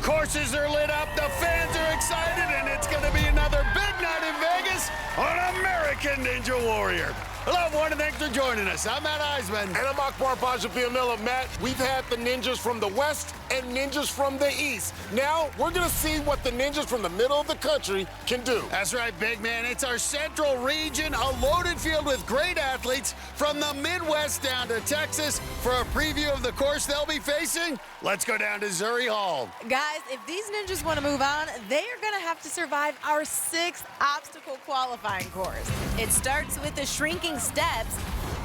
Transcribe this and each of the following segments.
courses are lit up, the fans are excited, and it's going to be another big night in Vegas on American Ninja Warrior. Hello, everyone, and thanks for joining us. I'm Matt Iseman. And I'm Akbar Gbajabiamila. Matt, we've had the ninjas from the West and ninjas from the East. Now, we're going to see what the ninjas from the middle of the country can do. That's right, big man. It's our central region, a loaded field with great athletes from the Midwest down to Texas. For a preview of the course they'll be facing, let's go down to Zuri Hall. Guys, if these ninjas want to move on, they are going to have to survive our 6th obstacle qualifying course. It starts with the shrinking steps.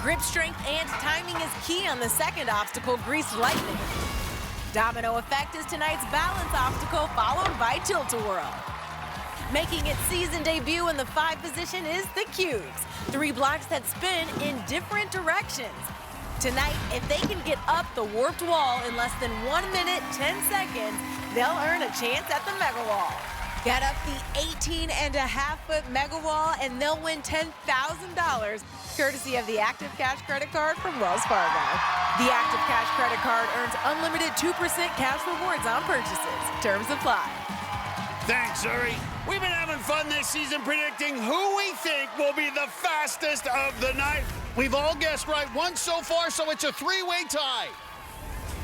Grip strength and timing is key on the second obstacle, Greased Lightning. Domino Effect is tonight's balance obstacle, followed by Tilt-A-Whirl. Making its season debut in the 5 position is the Cubes, 3 blocks that spin in different directions. Tonight, if they can get up the warped wall in less than 1 minute, 10 seconds, they'll earn a chance at the Mega Wall. Get up the 18.5-foot Mega Wall and they'll win $10,000, courtesy of the Active Cash credit card from Wells Fargo. The Active Cash credit card earns unlimited 2% cash rewards on purchases. Terms apply. Thanks, Zuri. We've been having fun this season predicting who we think will be the fastest of the night. We've all guessed right once so far, so it's a 3-way tie.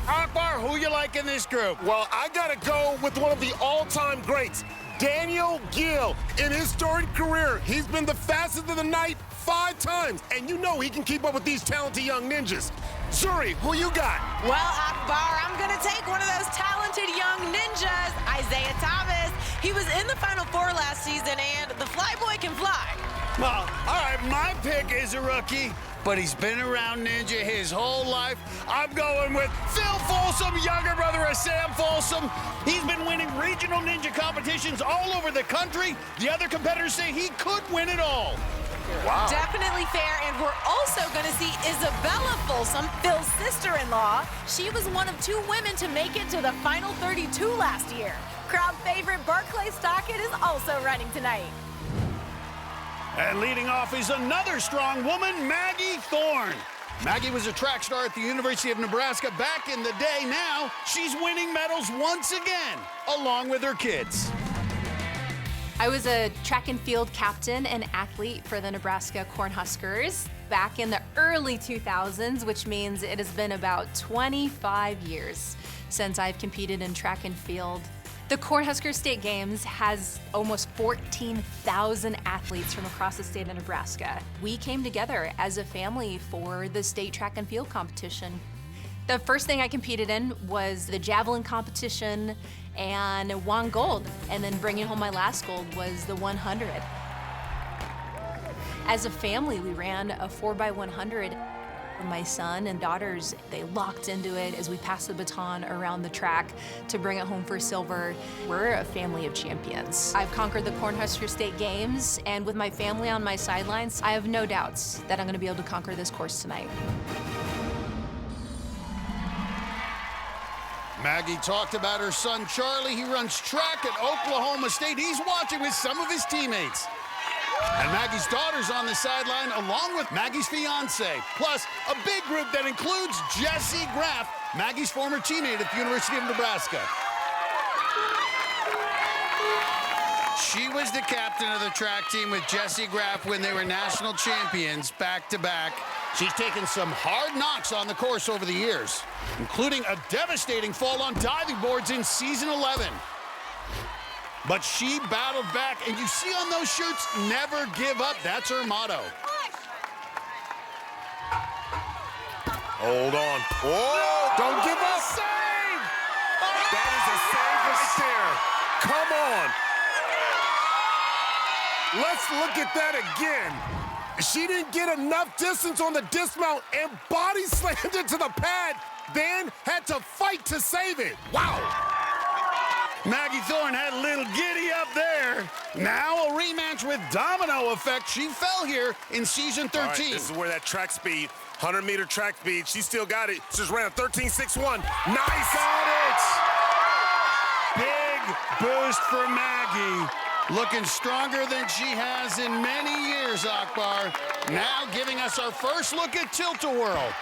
Akbar, who you like in this group? Well, I got to go with one of the all-time greats, Daniel Gill. In his storied career, he's been the fastest of the night 5 times, and you know he can keep up with these talented young ninjas. Zuri, who you got? Well, Akbar, I'm going to take one of those talented young ninjas, Isaiah Thomas. He was in the Final Four last season, and the flyboy can fly. Well, all right, my pick is a rookie, but he's been around Ninja his whole life. I'm going with Phil Folsom, younger brother of Sam Folsom. He's been winning regional ninja competitions all over the country. The other competitors say he could win it all. Wow. Definitely fair, and we're also going to see Isabella Folsom, Phil's sister-in-law. She was one of 2 women to make it to the Final 32 last year. Crowd favorite Barclay Stockett is also running tonight. And leading off is another strong woman, Maggie Thorne. Maggie was a track star at the University of Nebraska back in the day. Now she's winning medals once again, along with her kids. I was a track and field captain and athlete for the Nebraska Cornhuskers back in the early 2000s, which means it has been about 25 years since I've competed in track and field. The Cornhusker State Games has almost 14,000 athletes from across the state of Nebraska. We came together as a family for the state track and field competition. The first thing I competed in was the javelin competition and won gold, and then bringing home my last gold was the 100. As a family, we ran a 4x100. My son and daughters, they locked into it as we passed the baton around the track to bring it home for silver. We're a family of champions. I've conquered the Cornhusker State Games, and with my family on my sidelines, I have no doubts that I'm gonna be able to conquer this course tonight. Maggie talked about her son, Charlie. He runs track at Oklahoma State. He's watching with some of his teammates. And Maggie's daughter's on the sideline, along with Maggie's fiance. Plus, a big group that includes Jessie Graff, Maggie's former teammate at the University of Nebraska. She was the captain of the track team with Jessie Graff when they were national champions back-to-back. She's taken some hard knocks on the course over the years, including a devastating fall on diving boards in season 11. But she battled back, and you see on those shirts, never give up. That's her motto. Hold on. Whoa! Don't give up. Save! That is a save right there. Come on. Let's look at that again. She didn't get enough distance on the dismount and body slammed into the pad, then had to fight to save it. Wow. Maggie Thorne had a little giddy up there. Now a rematch with Domino Effect. She fell here in season 13. All right, this is where that track speed, 100-meter track speed, she still got it. She just ran a 13.61. Nice. Got it. Big boost for Maggie. Looking stronger than she has in many years, Akbar. Now giving us our first look at Tilt-A-Whirl.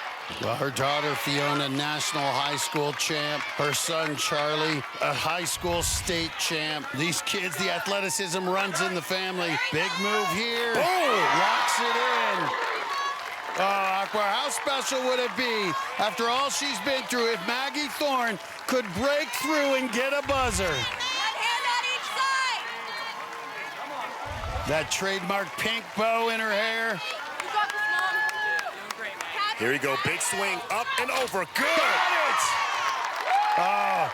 Well, her daughter, Fiona, national high school champ. Her son, Charlie, a high school state champ. These kids, the athleticism runs in the family. Big move here. Locks it in. Oh, Akbar, how special would it be after all she's been through if Maggie Thorne could break through and get a buzzer? One hand on each side. That trademark pink bow in her hair. You got this, Mom. Doing great, man. Here we go, big swing, up and over, good! Got it! Oh,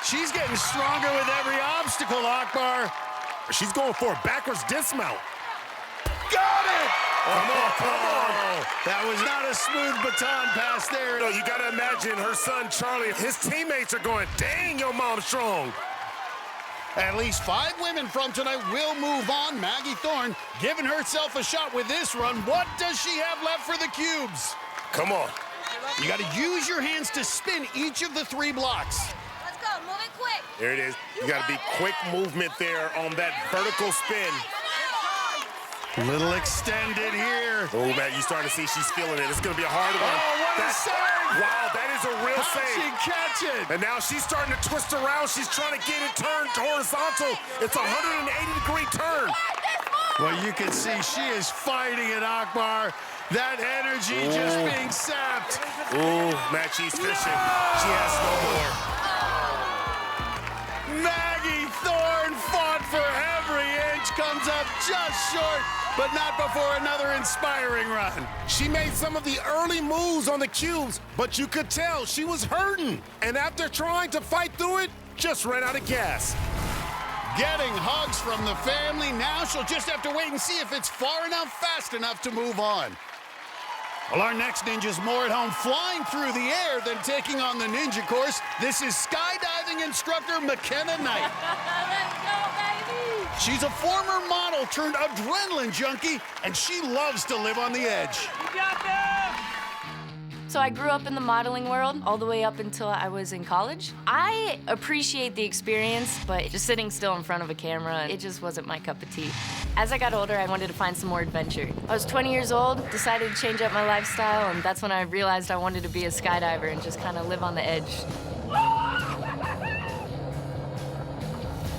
she's getting stronger with every obstacle, Akbar. She's going for a backwards dismount. Got it! Come on. That was not a smooth baton pass there. No, you gotta imagine her son, Charlie, his teammates are going, dang, your mom's strong. At least 5 women from tonight will move on. Maggie Thorne giving herself a shot with this run. What does she have left for the cubes? Come on. You got to use your hands to spin each of the 3 blocks. Let's go. Move it quick. There it is. You gotta be quick movement there on that vertical spin. A little extended here. Oh, Matt, you starting to see she's feeling it. It's gonna be a hard one. Oh, what a save! Wow, that is a real How'd save. she catch it? And now she's starting to twist around. She's trying to get it turned horizontal. It's a 180-degree turn. Well, you can see she is fighting it, Akbar. That energy just being sapped. Ooh, Matt, she's fishing. She has no more. Maggie Thorne fought for every inch, comes up just short, but not before another inspiring run. She made some of the early moves on the cubes, but you could tell she was hurting. And after trying to fight through it, just ran out of gas. Getting hugs from the family. Now she'll just have to wait and see if it's far enough, fast enough to move on. Well, our next ninja's more at home flying through the air than taking on the ninja course. This is skydiving instructor McKenna Knight. Let's go, baby. She's a former model turned adrenaline junkie, and she loves to live on the edge. You got this. So I grew up in the modeling world all the way up until I was in college. I appreciate the experience, but just sitting still in front of a camera, it just wasn't my cup of tea. As I got older, I wanted to find some more adventure. I was 20 years old, decided to change up my lifestyle, and that's when I realized I wanted to be a skydiver and just kind of live on the edge.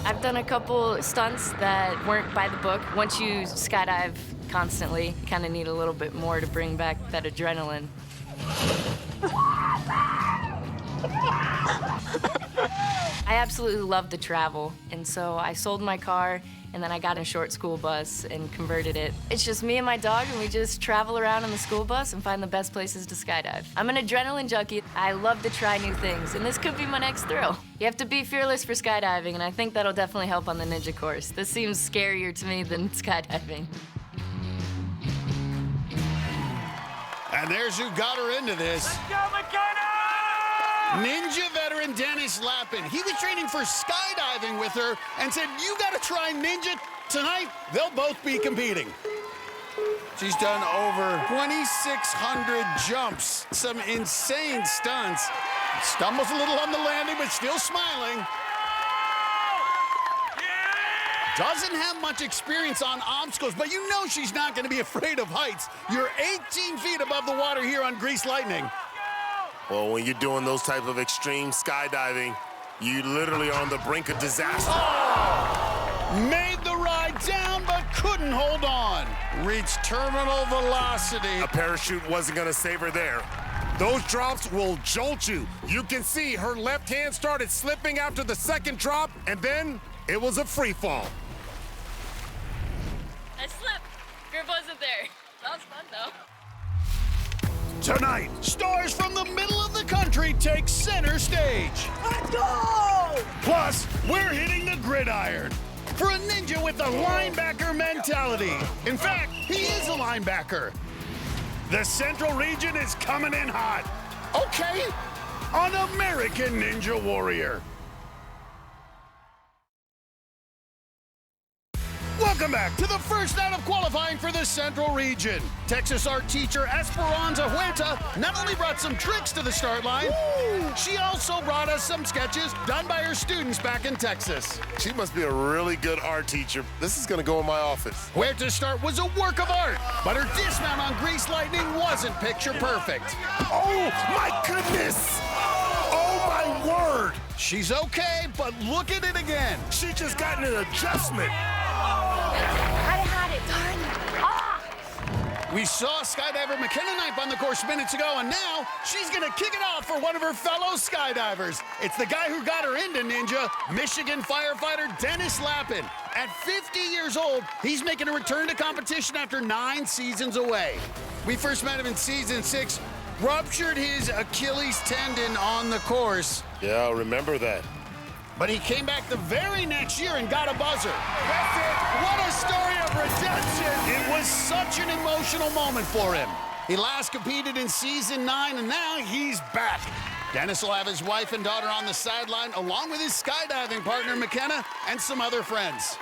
I've done a couple stunts that weren't by the book. Once you skydive constantly, you kind of need a little bit more to bring back that adrenaline. I absolutely love to travel, and so I sold my car, and then I got a short school bus and converted it. It's just me and my dog, and we just travel around in the school bus and find the best places to skydive. I'm an adrenaline junkie. I love to try new things, and this could be my next thrill. You have to be fearless for skydiving, and I think that'll definitely help on the ninja course. This seems scarier to me than skydiving. And there's who got her into this. Let's go, McKenna! Ninja veteran Dennis Lappin. He was training for skydiving with her and said, you gotta try ninja tonight. They'll both be competing. She's done over 2,600 jumps, some insane stunts. Stumbles a little on the landing, but still smiling. Doesn't have much experience on obstacles, but you know she's not going to be afraid of heights. You're 18 feet above the water here on Grease Lightning. Well, when you're doing those type of extreme skydiving, you literally are on the brink of disaster. Oh! Made the ride down, but couldn't hold on. Reached terminal velocity. A parachute wasn't going to save her there. Those drops will jolt you. You can see her left hand started slipping after the second drop, and then it was a free fall. I slipped. Grip wasn't there. That was fun, though. Tonight, stars from the middle of the country take center stage. Let's go! Plus, we're hitting the gridiron for a ninja with a linebacker mentality. In fact, he is a linebacker. The Central Region is coming in hot. Okay, on American Ninja Warrior. Welcome back to the first night of qualifying for the Central Region. Texas art teacher Esperanza Huerta not only brought some tricks to the start line, she also brought us some sketches done by her students back in Texas. She must be a really good art teacher. This is gonna go in my office. Huerta's start was a work of art, but her dismount on Grease Lightning wasn't picture perfect. Oh, my goodness! Oh, my word! She's okay, but look at it again. She just got an adjustment. I had it done. We saw skydiver McKenna Knipe on the course minutes ago, and now she's gonna kick it off for one of her fellow skydivers. It's the guy who got her into Ninja, Michigan firefighter Dennis Lappin. At 50 years old, he's making a return to competition after 9 seasons away. We first met him in season 6, ruptured his Achilles tendon on the course. Yeah, I'll remember that. But he came back the very next year and got a buzzer. That's it. What a story of redemption. It was such an emotional moment for him. He last competed in season 9, and now he's back. Dennis will have his wife and daughter on the sideline, along with his skydiving partner, McKenna, and some other friends.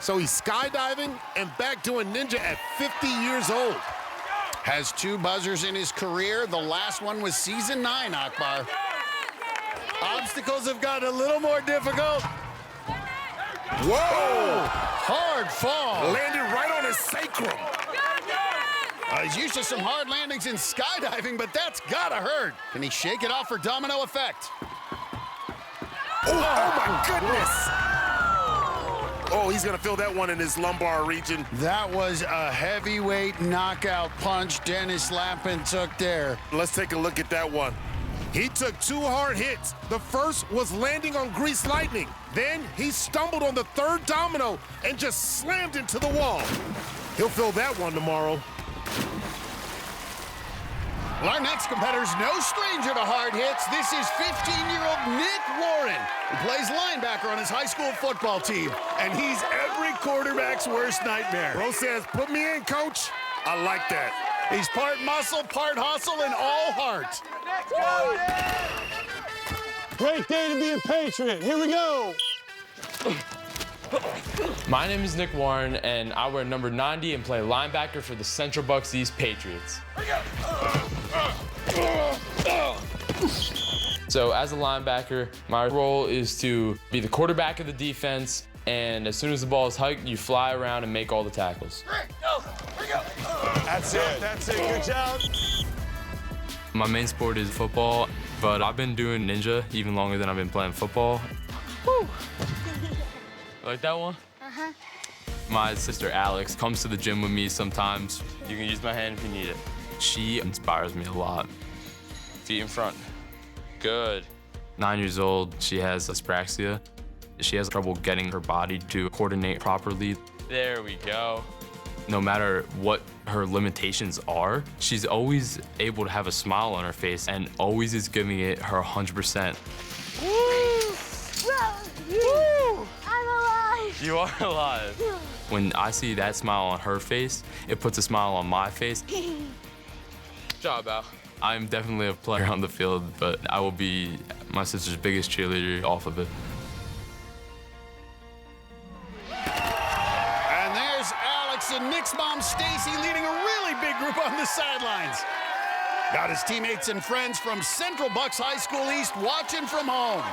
So he's skydiving and back doing Ninja at 50 years old. Has 2 buzzers in his career. The last one was season 9, Akbar. Obstacles have gotten a little more difficult. Whoa! Hard fall. Landed right on his sacrum. He's used to some hard landings in skydiving, but that's gotta hurt. Can he shake it off for domino effect? Oh my goodness! Oh, he's gonna feel that one in his lumbar region. That was a heavyweight knockout punch Dennis Lappin took there. Let's take a look at that one. He took 2 hard hits. The first was landing on Grease Lightning. Then he stumbled on the 3rd domino and just slammed into the wall. He'll feel that one tomorrow. Well, our next competitor's no stranger to hard hits. This is 15-year-old Nick Warren, who plays linebacker on his high school football team. And he's every quarterback's worst nightmare. Bro says, put me in, coach. I like that. He's part muscle, part hustle, and all heart. Great day to be a Patriot. Here we go. My name is Nick Warren, and I wear number 90 and play linebacker for the Central Bucks East Patriots. So as a linebacker, my role is to be the quarterback of the defense, and as soon as the ball is hiked, you fly around and make all the tackles. That's it, good job. My main sport is football, but I've been doing Ninja even longer than I've been playing football. Woo. Like that one? Uh-huh. My sister Alex comes to the gym with me sometimes. You can use my hand if you need it. She inspires me a lot. Feet in front. Good. 9 years old, she has dyspraxia. She has trouble getting her body to coordinate properly. There we go. No matter what her limitations are, she's always able to have a smile on her face and always is giving it her 100%. Woo! Woo! I'm alive! You are alive. When I see that smile on her face, it puts a smile on my face. Good job, Al. I'm definitely a player on the field, but I will be my sister's biggest cheerleader off of it. And there's Alex and Nick's mom, Stacy, leading a really big group on the sidelines. Got his teammates and friends from Central Bucks High School East watching from home.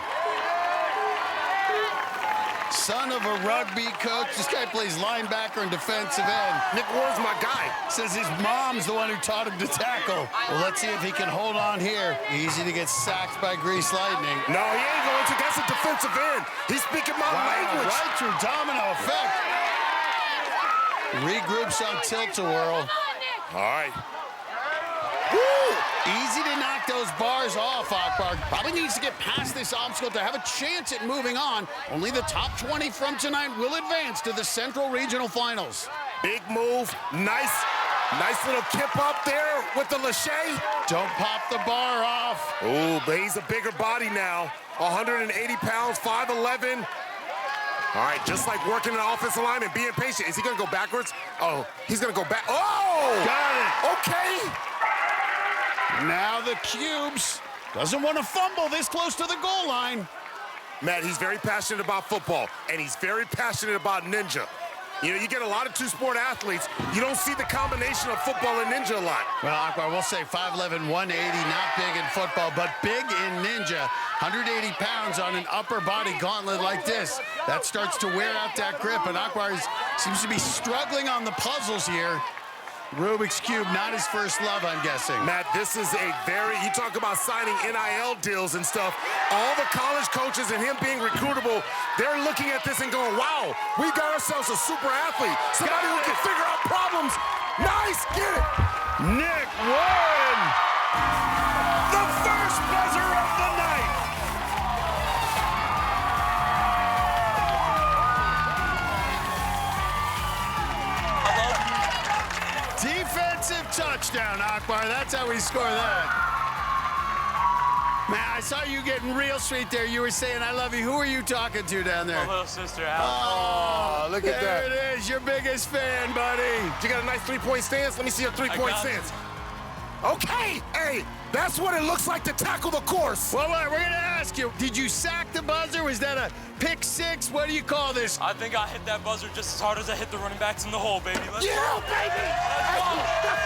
Son of a rugby coach. This guy plays linebacker and defensive end. Nick Warren's my guy. Says his mom's the one who taught him to tackle. Well, let's see if he can hold on here. Easy to get sacked by Grease Lightning. No, he ain't going to. That's a defensive end. He's speaking my language. Right through domino effect. Regroups on tilt-a-whirl. All right. Woo! Easy to knock those bars off, Akbar. Probably needs to get past this obstacle to have a chance at moving on. Only the top 20 from tonight will advance to the Central Regional Finals. Big move. Nice little kip up there with the lachey. Don't pop the bar off. Ooh, but he's a bigger body now. 180 pounds, 5'11". All right, just like working an offensive line and being patient. Is he going to go backwards? Oh, he's going to go back. Oh! Got it. Okay. Now the Cubes. Doesn't want to fumble this close to the goal line. Matt, he's very passionate about football, and he's very passionate about ninja. You know, you get a lot of two-sport athletes. You don't see the combination of football and ninja a lot. Well, Akbar, we'll say 5'11", 180, not big in football, but big in ninja. 180 pounds on an upper body gauntlet like this. That starts to wear out that grip, and Akbar seems to be struggling on the puzzles here. Rubik's Cube, not his first love, I'm guessing. Matt, this is you talk about signing NIL deals and stuff. All the college coaches and him being recruitable, they're looking at this and going, wow, we got ourselves a super athlete. Somebody who can figure out problems. Nice, get it. Nick Warren, The first buzzer of the night. defensive touchdown, Akbar. That's how we score that. Man, I saw you getting real sweet there. You were saying, I love you. Who are you talking to down there? My little sister, Al. Oh, look at that. There it is, your biggest fan, buddy. You got a nice three-point stance? Let me see your three-point stance. Okay, hey, that's what it looks like to tackle the course. Well, we're going to ask you, did you sack the buzzer? Was that a pick six? What do you call this? I think I hit that buzzer just as hard as I hit the running backs in the hole, baby. Let's Yeah, go. baby!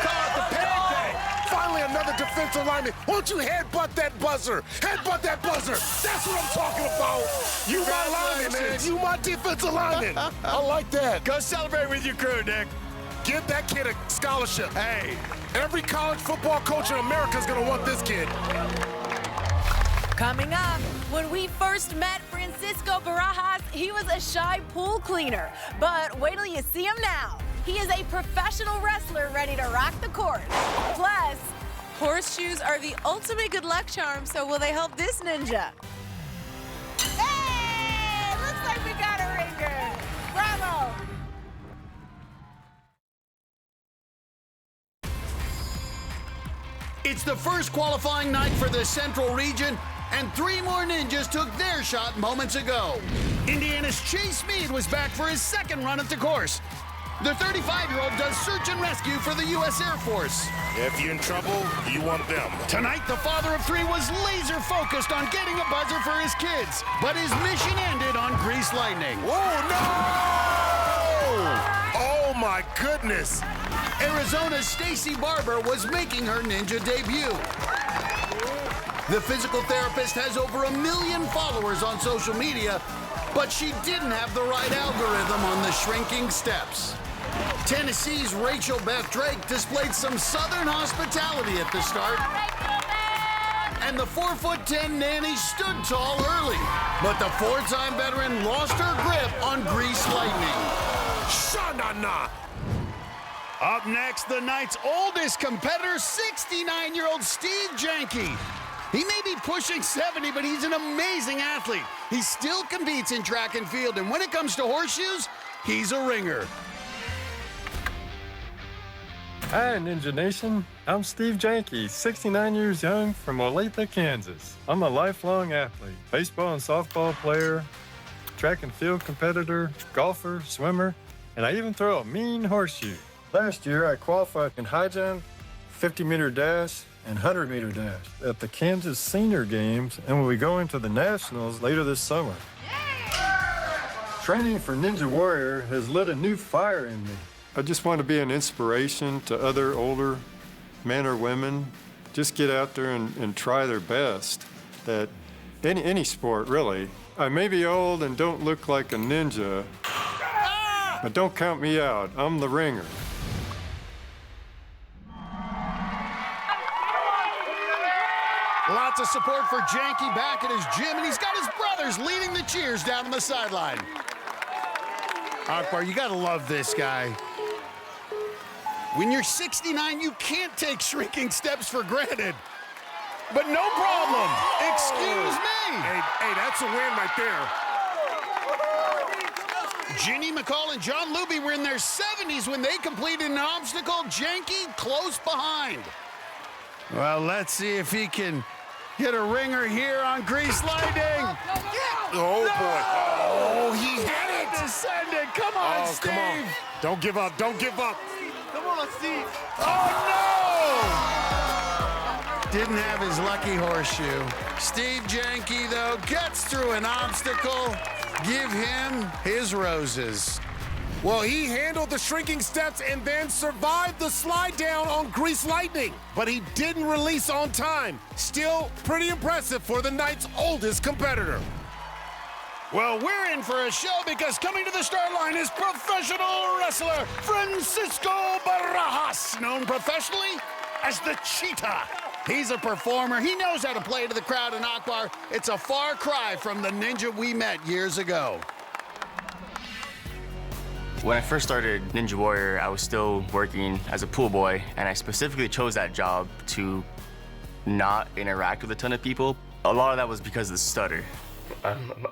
Call it the pancake. Finally, another defensive lineman. Won't you headbutt that buzzer? Headbutt that buzzer. That's what I'm talking about. You my lineman, man. You my defensive lineman. I like that. Go celebrate with your crew, Nick. Give that kid a scholarship. Hey. Every college football coach in America is going to want this kid. Coming up, when we first met Francisco Barajas, he was a shy pool cleaner. But wait till you see him now. He is a professional wrestler ready to rock the court. Plus, horseshoes are the ultimate good luck charm, so will they help this ninja? Hey! Looks like we got a ringer. Bravo! It's the first qualifying night for the Central Region, and 3 more ninjas took their shot moments ago. Indiana's Chase Meade was back for his second run at the course. The 35-year-old does search and rescue for the U.S. Air Force. If you're in trouble, you want them. Tonight, the father of 3 was laser-focused on getting a buzzer for his kids, but his mission ended on Grease Lightning. Oh, no! Oh, my goodness. Arizona's Stacy Barber was making her ninja debut. The physical therapist has over 1 million followers on social media, but she didn't have the right algorithm on the shrinking steps. Tennessee's Rachel Beth Drake displayed some Southern hospitality at the start, and the 4'10" nanny stood tall early, but the 4-time veteran lost her grip on Grease Lightning. Sha-na-na. Up next, the night's oldest competitor, 69-year-old Steve Janke. He may be pushing 70, but he's an amazing athlete. He still competes in track and field, and when it comes to horseshoes, he's a ringer. Hi, Ninja Nation. I'm Steve Janke, 69 years young from Olathe, Kansas. I'm a lifelong athlete, baseball and softball player, track and field competitor, golfer, swimmer, and I even throw a mean horseshoe. Last year, I qualified in high jump, 50-meter dash, and 100-meter dash at the Kansas Senior Games, and we'll be going to the Nationals later this summer. Training for Ninja Warrior has lit a new fire in me. I just want to be an inspiration to other older men or women. Just get out there and try their best at any sport, really. I may be old and don't look like a ninja, but don't count me out. I'm the ringer. Lots of support for Janke back at his gym, and he's got his brothers leading the cheers down on the sideline. Akbar, you gotta love this guy. When you're 69, you can't take shrinking steps for granted. But no problem. Excuse me. Hey, that's a win right there. Ginny McCall and John Luby were in their 70s when they completed an obstacle. Janke close behind. Well, let's see if he can get a ringer here on Grease Lightning. Oh, boy. Oh, he had it. Descended. Come on, Steve. Come on. Don't give up. Don't give up. Come on, Steve. Oh, no! Didn't have his lucky horseshoe. Steve Janke, though, gets through an obstacle. Give him his roses. Well, he handled the shrinking steps and then survived the slide down on Grease Lightning. But he didn't release on time. Still pretty impressive for the night's oldest competitor. Well, we're in for a show because coming to the start line is professional wrestler Francisco Barajas, known professionally as the Cheetah. He's a performer. He knows how to play to the crowd in Akbar. It's a far cry from the ninja we met years ago. When I first started Ninja Warrior, I was still working as a pool boy, and I specifically chose that job to not interact with a ton of people. A lot of that was because of the stutter.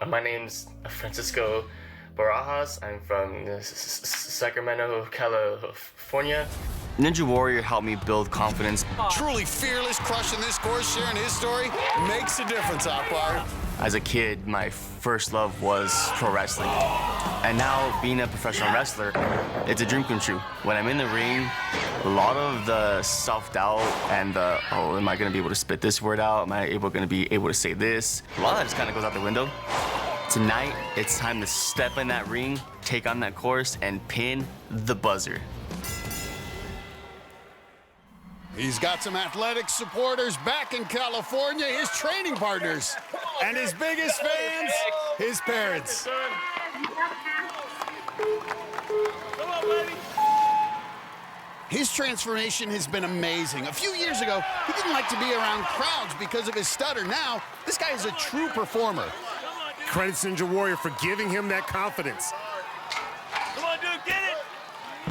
My name's Francisco Barajas. I'm from Sacramento, California. Ninja Warrior helped me build confidence. Truly fearless, crushing this course, sharing his story, makes a difference, Akbar. As a kid, my first love was pro wrestling. And now, being a professional wrestler, it's a dream come true. When I'm in the ring, a lot of the self-doubt and the, oh, am I gonna be able to spit this word out? Am I gonna be able to say this? A lot of that just kind of goes out the window. Tonight, it's time to step in that ring, take on that course, and pin the buzzer. He's got some athletic supporters back in California, his training partners, and his biggest fans, his parents. His transformation has been amazing. A few years ago, he didn't like to be around crowds because of his stutter. Now, this guy is a true performer. Credits Ninja Warrior for giving him that confidence. Come on, dude, get it!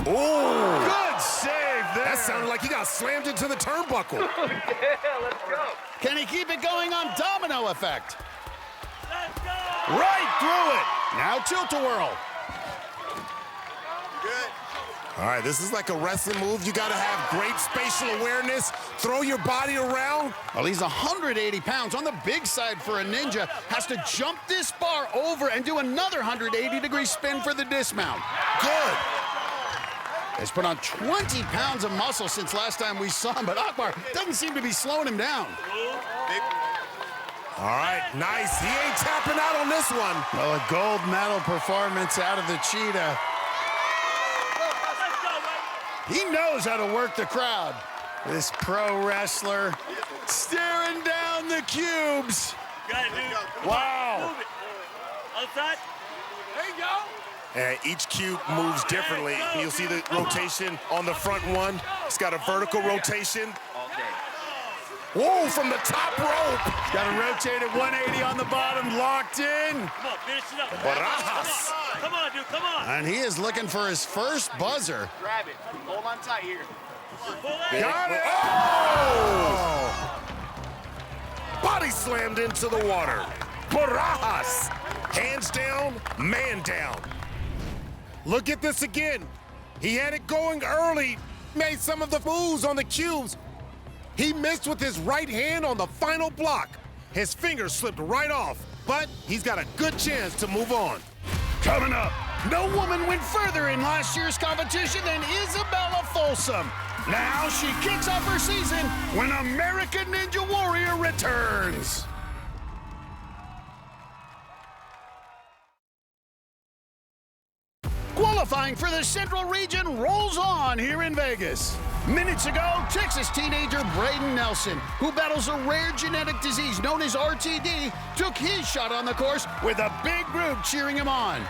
Oh! Good save there. That sounded like he got slammed into the turnbuckle. Yeah, let's go. Can he keep it going on domino effect? Let's go! Right through it. Now tilt-a-whirl. All right, this is like a wrestling move. You gotta have great spatial awareness, throw your body around. Well, he's 180 pounds on the big side for a ninja. Has to jump this bar over and do another 180-degree spin for the dismount. Good. Has put on 20 pounds of muscle since last time we saw him, but Akbar doesn't seem to be slowing him down. All right, nice. He ain't tapping out on this one. Well, a gold medal performance out of the Cheetah. He knows how to work the crowd. This pro wrestler staring down the cubes. Got it, dude. Wow. Move it. Outside. There you go. And each cube moves differently. You'll see the rotation on the front one. It's got a vertical rotation. Whoa, from the top rope. Got to rotate at 180 on the bottom, locked in. Come on, finish it up. Barajas. Come on, dude, come on. And he is looking for his first buzzer. Grab it. Hold on tight here. Got it. Oh! Body slammed into the water. Barajas. Hands down, man down. Look at this again. He had it going early, made some of the moves on the cubes. He missed with his right hand on the final block. His finger slipped right off, but he's got a good chance to move on. Coming up, no woman went further in last year's competition than Isabella Folsom. Now she kicks off her season when American Ninja Warrior returns. Qualifying for the Central Region rolls on here in Vegas. Minutes ago, Texas teenager Braden Nelson, who battles a rare genetic disease known as RTD, took his shot on the course with a big group cheering him on.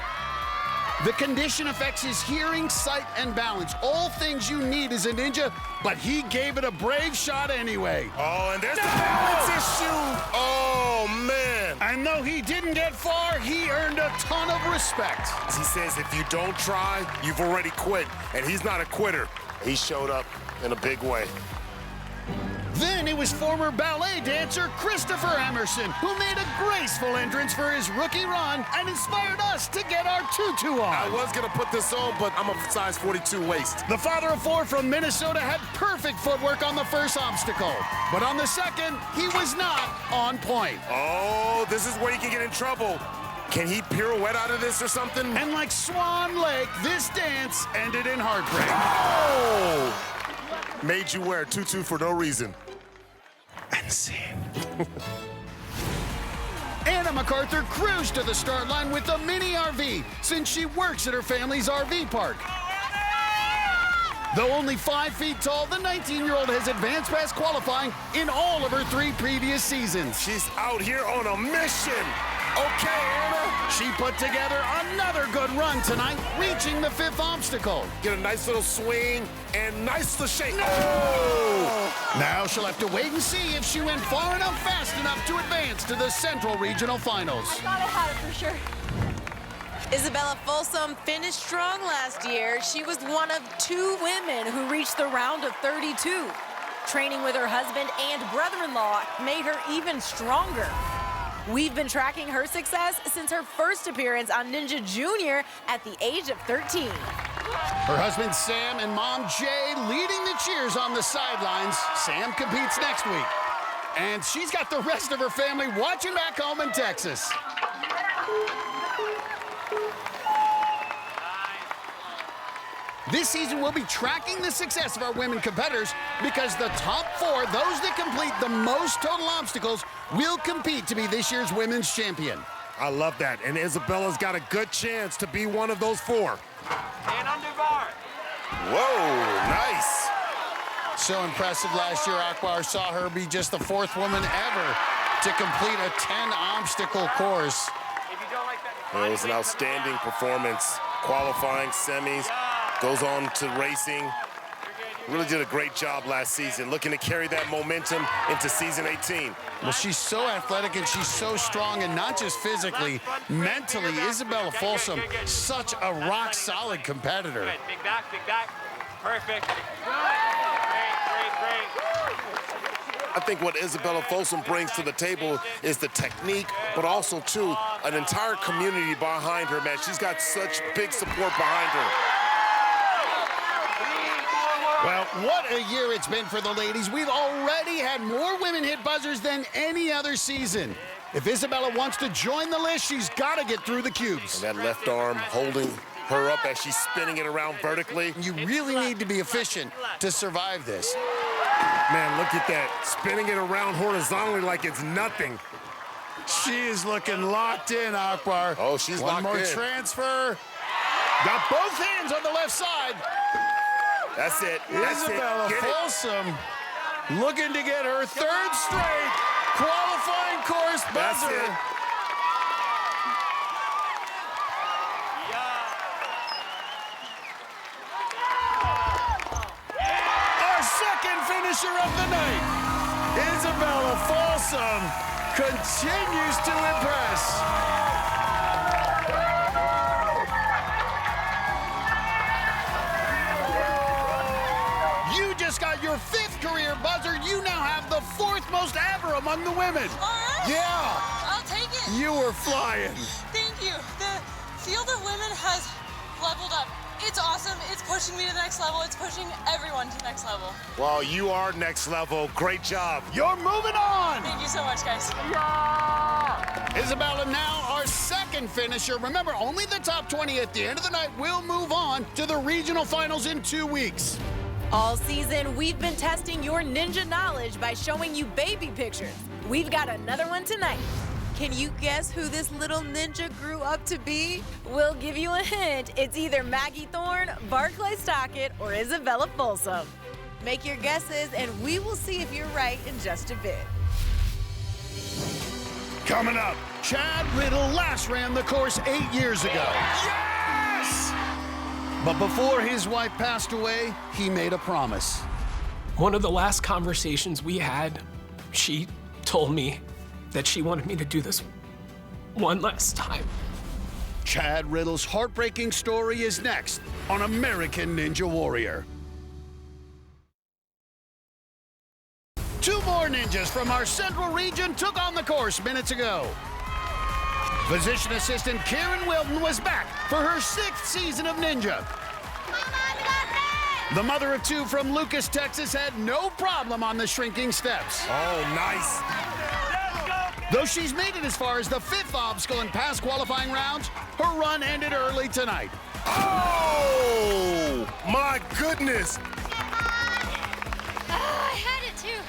The condition affects his hearing, sight, and balance. All things you need as a ninja, but he gave it a brave shot anyway. Oh, and there's the balance issue. Oh, man. And though he didn't get far, he earned a ton of respect. He says if you don't try, you've already quit. And he's not a quitter. He showed up in a big way. Then it was former ballet dancer Christopher Emerson, who made a graceful entrance for his rookie run and inspired us to get our tutu on. I was going to put this on, but I'm a size 42 waist. The father of four from Minnesota had perfect footwork on the first obstacle, but on the second, he was not on point. Oh, this is where he can get in trouble. Can he pirouette out of this or something? And like Swan Lake, this dance ended in heartbreak. Oh! Made you wear a tutu for no reason. see. Anna MacArthur cruised to the start line with a mini RV since she works at her family's RV park. Though only 5 feet tall, the 19-year-old has advanced past qualifying in all of her 3 previous seasons. She's out here on a mission. Okay, Anna. She put together another good run tonight, reaching the 5th obstacle. Get a nice little swing and nice little shake. No! Now she'll have to wait and see if she went far enough, fast enough to advance to the Central Regional Finals. I thought I had it for sure. Isabella Folsom finished strong last year. She was one of 2 women who reached the round of 32. Training with her husband and brother-in-law made her even stronger. We've been tracking her success since her first appearance on Ninja Junior at the age of 13. Her husband Sam and mom Jay leading the cheers on the sidelines. Sam competes next week. And she's got the rest of her family watching back home in Texas. This season, we'll be tracking the success of our women competitors because the top 4, those that complete the most total obstacles, will compete to be this year's women's champion. I love that, and Isabella's got a good chance to be one of those 4. And under bar. Whoa, nice. So impressive last year, Akbar saw her be just the 4th woman ever to complete a 10-obstacle course. If you don't like that, It was an outstanding performance. Qualifying, semis, goes on to racing. Really did a great job last season, looking to carry that momentum into season 18. Well, she's so athletic and she's so strong, and not just physically, mentally. Isabella Folsom, such a rock-solid competitor. Good. Big back, perfect. Great. I think what Isabella Folsom brings to the table is the technique, but also, too, an entire community behind her, man. She's got such big support behind her. Well, what a year it's been for the ladies. We've already had more women hit buzzers than any other season. If Isabella wants to join the list, she's got to get through the cubes. And that left arm holding her up as she's spinning it around vertically. You really need to be efficient to survive this. Man, look at that. Spinning it around horizontally like it's nothing. She is looking locked in, Akbar. Oh, she's locked in. One more transfer. Got both hands on the left side. That's it. That's Isabella it. Folsom looking to get her 3rd straight qualifying course buzzer. That's it. Our 2nd finisher of the night, Isabella Folsom, continues to impress. You just got your 5th career buzzer. You now have the 4th most ever among the women. All right. Yeah. I'll take it. You were flying. Thank you. The field of women has leveled up. It's awesome. It's pushing me to the next level. It's pushing everyone to the next level. Well, you are next level. Great job. You're moving on. Thank you so much, guys. Isabella now our 2nd finisher. Remember, only the top 20 at the end of the night will move on to the regional finals in 2 weeks. All season, we've been testing your ninja knowledge by showing you baby pictures. We've got another one tonight. Can you guess who this little ninja grew up to be? We'll give you a hint. It's either Maggie Thorne, Barclay Stockett, or Isabella Folsom. Make your guesses, and we will see if you're right in just a bit. Coming up, Chad Riddle last ran the course 8 years ago. Yes! But before his wife passed away, he made a promise. One of the last conversations we had, she told me that she wanted me to do this one last time. Chad Riddle's heartbreaking story is next on American Ninja Warrior. 2 more ninjas from our Central region took on the course minutes ago. Physician assistant Karen Wilton was back for her 6th season of Ninja. The mother of 2 from Lucas, Texas had no problem on the shrinking steps. Oh, nice. Though she's made it as far as the 5th obstacle in past qualifying rounds, her run ended early tonight. Oh, my goodness. Oh, I had it too.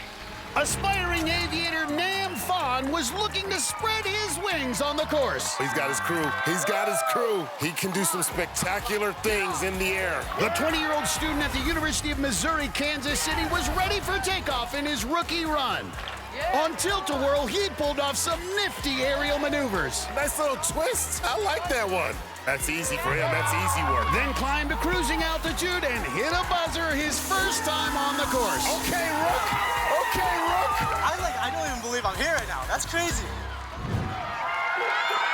Aspiring aviator Nam Phan was looking to spread his wings on the course. He's got his crew. He's got his crew. He can do some spectacular things in the air. The 20-year-old student at the University of Missouri, Kansas City was ready for takeoff in his rookie run. On tilt-a-whirl, he pulled off some nifty aerial maneuvers. Nice little twist. I like that one. That's easy for him. That's easy work. Then climbed to cruising altitude and hit a buzzer his first time on the course. Okay, Rook. Okay, Rook. I don't even believe I'm here right now. That's crazy.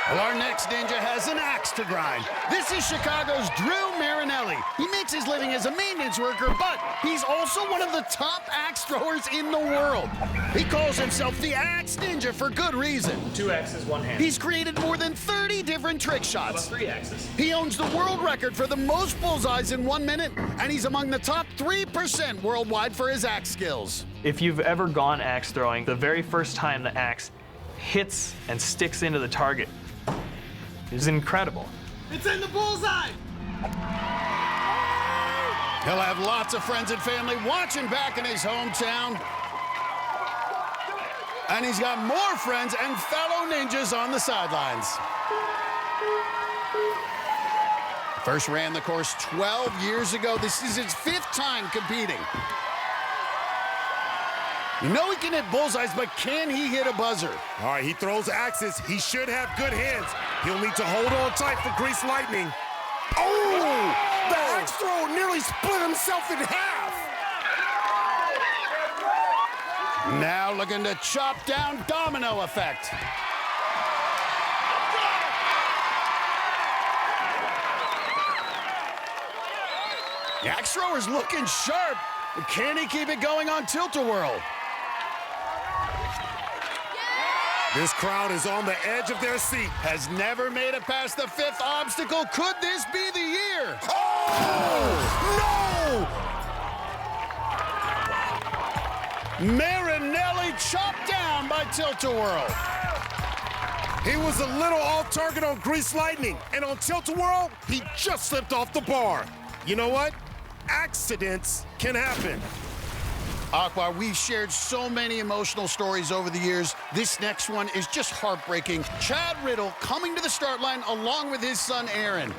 Well, our next ninja has an axe to grind. This is Chicago's Drew Marinelli. He makes his living as a maintenance worker, but he's also one of the top axe throwers in the world. He calls himself the Axe Ninja for good reason. 2 axes, 1 hand. He's created more than 30 different trick shots. How about 3 axes? He owns the world record for the most bullseyes in 1 minute, and he's among the top 3% worldwide for his axe skills. If you've ever gone axe throwing, the very first time the axe hits and sticks into the target is incredible. It's in the bullseye! He'll have lots of friends and family watching back in his hometown. And he's got more friends and fellow ninjas on the sidelines. First ran the course 12 years ago. This is his 5th time competing. You know he can hit bullseyes, but can he hit a buzzer? All right, he throws axes. He should have good hands. He'll need to hold on tight for grease lightning. Oh! The axe throw nearly split himself in half. Now looking to chop down domino effect. The axe thrower's looking sharp, but can he keep it going on tilt-a-whirl? This crowd is on the edge of their seat. Has never made it past the 5th obstacle. Could this be the year? Oh! No! Marinelli chopped down by tilt-a-whirl. He was a little off target on grease lightning, and on tilt-a-whirl, he just slipped off the bar. You know what? Accidents can happen. Akbar, we've shared so many emotional stories over the years. This next one is just heartbreaking. Chad Riddle coming to the start line along with his son, Aaron.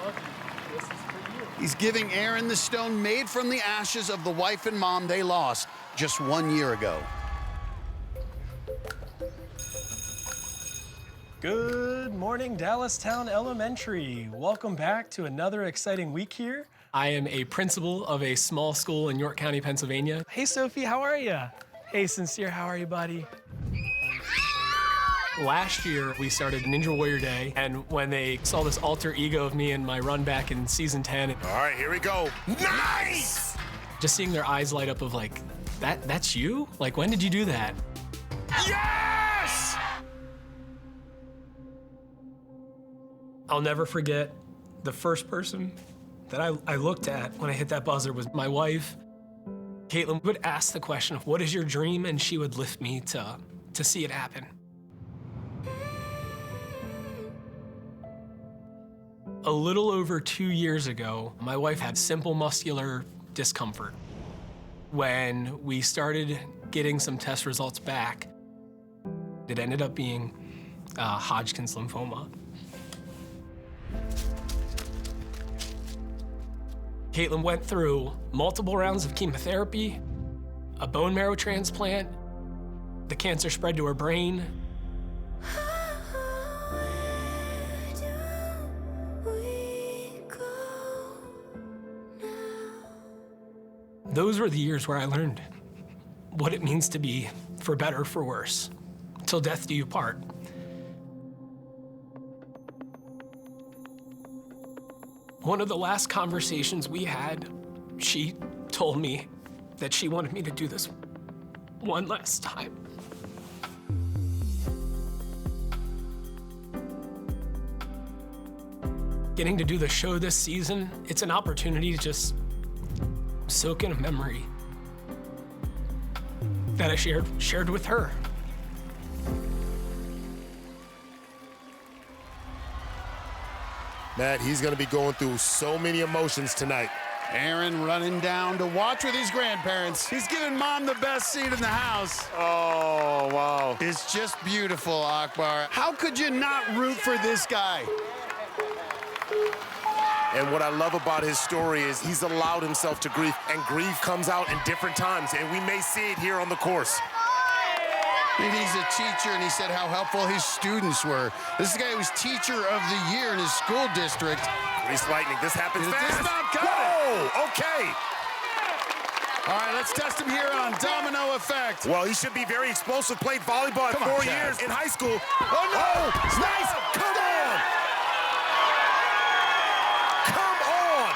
He's giving Aaron the stone made from the ashes of the wife and mom they lost just 1 year ago. Good morning, Dallastown Elementary. Welcome back to another exciting week here. I am a principal of a small school in York County, Pennsylvania. Hey, Sophie, how are you? Hey, Sincere, how are you, buddy? Last year, we started Ninja Warrior Day, and when they saw this alter ego of me in my run back in season 10. All right, here we go. Nice! Just seeing their eyes light up of like, that's you? Like, when did you do that? Yes! I'll never forget the first person that I looked at when I hit that buzzer was my wife. Caitlin would ask the question of, what is your dream? And she would lift me to see it happen. A little over 2 years ago, my wife had simple muscular discomfort. When we started getting some test results back, it ended up being Hodgkin's lymphoma. Caitlin went through multiple rounds of chemotherapy, a bone marrow transplant, the cancer spread to her brain. Those were the years where I learned what it means to be for better or for worse, till death do you part. One of the last conversations we had, she told me that she wanted me to do this one last time. Getting to do the show this season, it's an opportunity to just soak in a memory that I shared with her. Matt, he's going to be going through so many emotions tonight. Aaron running down to watch with his grandparents. He's giving mom the best seat in the house. Oh, wow. It's just beautiful, Akbar. How could you not root for this guy? And what I love about his story is he's allowed himself to grieve, and grief comes out in different times, and we may see it here on the course. And he's a teacher, and he said how helpful his students were. This is the guy who was teacher of the year in his school district. Grease lightning, this happens Is fast. this not coming? Whoa, okay. All right, let's test him here on domino effect. Well, he should be very explosive. Played volleyball at 4 years in high school. Oh, no! Oh, nice! Come on! Come on!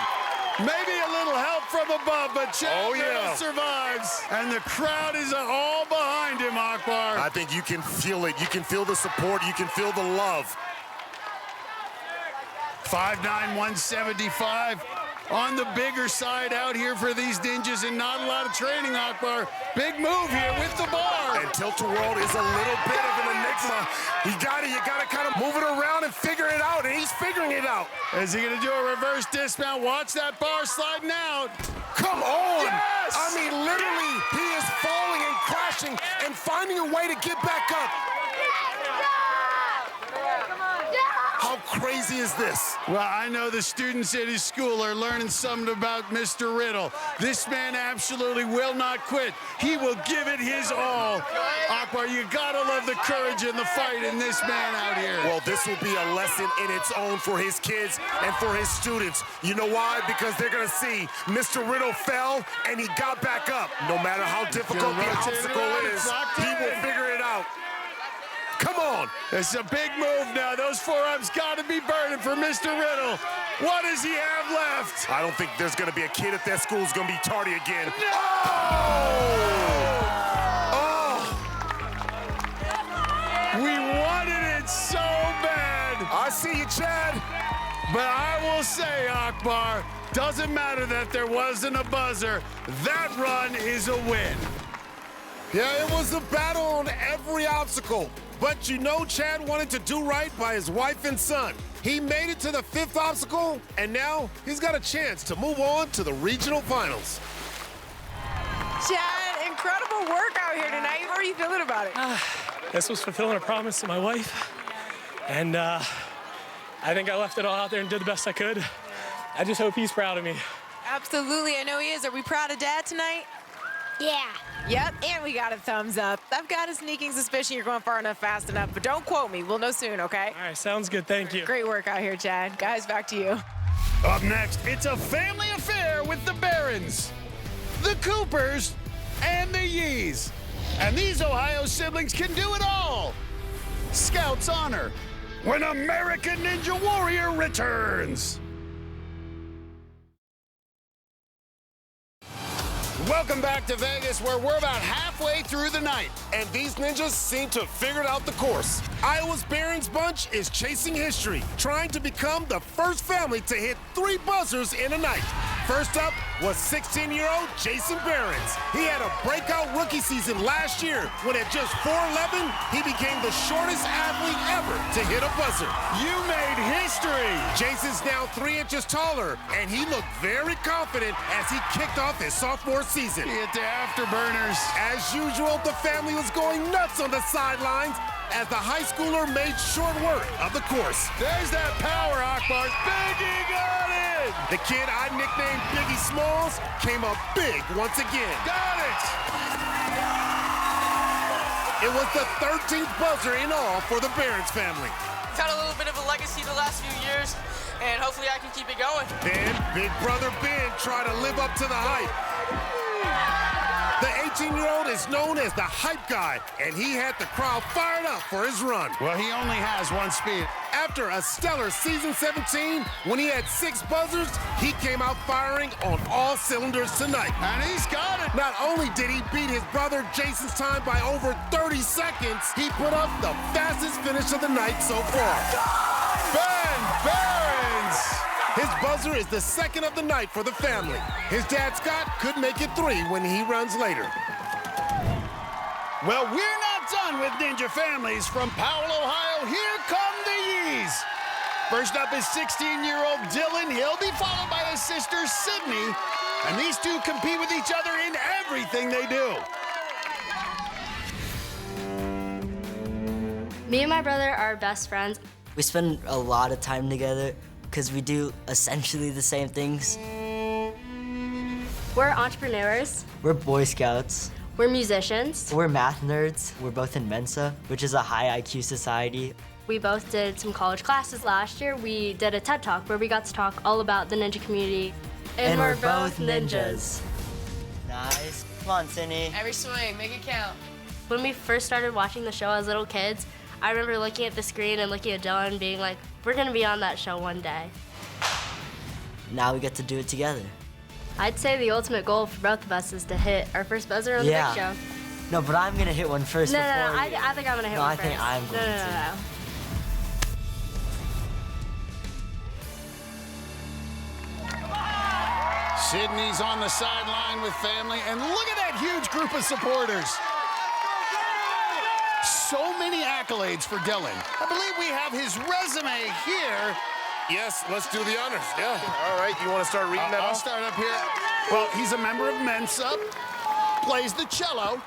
Maybe a little help from above, but Chad Riddle survives. And the crowd is all behind him, Akbar. I think you can feel it. You can feel the support. You can feel the love. 5'9", 175. On the bigger side out here for these ninjas, and not a lot of training, Akbar. Big move here with the bar. And tilt-a-whirl is a little bit of an enigma. You gotta kind of move it around and figure it out, and he's figuring it out. Is he gonna do a reverse dismount? Watch that bar sliding out. Come on! Yes! I mean, literally, he is falling and crashing and finding a way to get back up. How crazy is this? Well, I know the students at his school are learning something about Mr. Riddle. This man absolutely will not quit. He will give it his all. Akbar, you gotta love the courage and the fight in this man out here. Well, this will be a lesson in its own for his kids and for his students. You know why? Because they're gonna see Mr. Riddle fell and he got back up. No matter how difficult the obstacle is, he will figure it out. Come on. It's a big move now. Those forearms got to be burning for Mr. Riddle. What does he have left? I don't think there's going to be a kid at that school who's going to be tardy again. No! Oh! We wanted it so bad. I see you, Chad. But I will say, Akbar, doesn't matter that there wasn't a buzzer. That run is a win. Yeah, it was a battle on every obstacle. But you know Chad wanted to do right by his wife and son. He made it to the 5th obstacle, and now he's got a chance to move on to the regional finals. Chad, incredible work out here tonight. How are you feeling about it? This was fulfilling a promise to my wife, and I think I left it all out there and did the best I could. I just hope he's proud of me. Absolutely, I know he is. Are we proud of Dad tonight? Yeah. Yep, and we got a thumbs up. I've got a sneaking suspicion you're going far enough, fast enough, but don't quote me. We'll know soon, okay? All right, sounds good. Thank you. Great work out here, Chad. Guys, back to you. Up next, it's a family affair with the Barons, the Coopers, and the Yees. And these Ohio siblings can do it all. Scouts honor when American Ninja Warrior returns. Welcome back to Vegas, where we're about halfway through the night. And these ninjas seem to have figured out the course. Iowa's Barons bunch is chasing history, trying to become the first family to hit 3 buzzers in a night. First up was 16-year-old Jason Barons. He had a breakout rookie season last year when at just 4'11", he became the shortest athlete ever to hit a buzzer. You made history. Jason's now 3 inches taller, and he looked very confident as he kicked off his sophomore season. He hit the afterburners. As usual, the family was going nuts on the sidelines as the high schooler made short work of the course. There's that power, Akbar. Biggie got it! The kid I nicknamed Biggie Smalls came up big once again. Got it! It was the 13th buzzer in all for the Barons family. It's had a little bit of a legacy the last few years, and hopefully I can keep it going. Then big brother Ben tried to live up to the hype. The 18-year-old is known as the hype guy, and he had the crowd fired up for his run. Well, he only has one speed. After a stellar season 17, when he had 6 buzzers, he came out firing on all cylinders tonight. And he's got it. Not only did he beat his brother Jason's time by over 30 seconds, he put up the fastest finish of the night so far. Ben Barons! His buzzer is the 2nd of the night for the family. His dad, Scott, could make it 3 when he runs later. Well, we're not done with Ninja Families. From Powell, Ohio, here come the Yees. First up is 16-year-old Dylan. He'll be followed by his sister, Sydney. And these two compete with each other in everything they do. Me and my brother are best friends. We spend a lot of time together because we do essentially the same things. We're entrepreneurs. We're Boy Scouts. We're musicians. We're math nerds. We're both in Mensa, which is a high IQ society. We both did some college classes last year. We did a TED Talk where we got to talk all about the ninja community. And we're both ninjas. Nice. Come on, Cindy. Every swing, make it count. When we first started watching the show as little kids, I remember looking at the screen and looking at Dylan and being like, we're gonna be on that show one day. Now we get to do it together. I'd say the ultimate goal for both of us is to hit our first buzzer on the big show. No, but I'm gonna hit one first. No, before I think I'm gonna hit one first. I think I'm going to. No. Sydney's on the sideline with family, and look at that huge group of supporters. So many accolades for Dylan. I believe we have his resume here. Yes, let's do the honors. Yeah. All right, you want to start reading that I'll off? start up here. Well, he's a member of Mensa, plays the cello.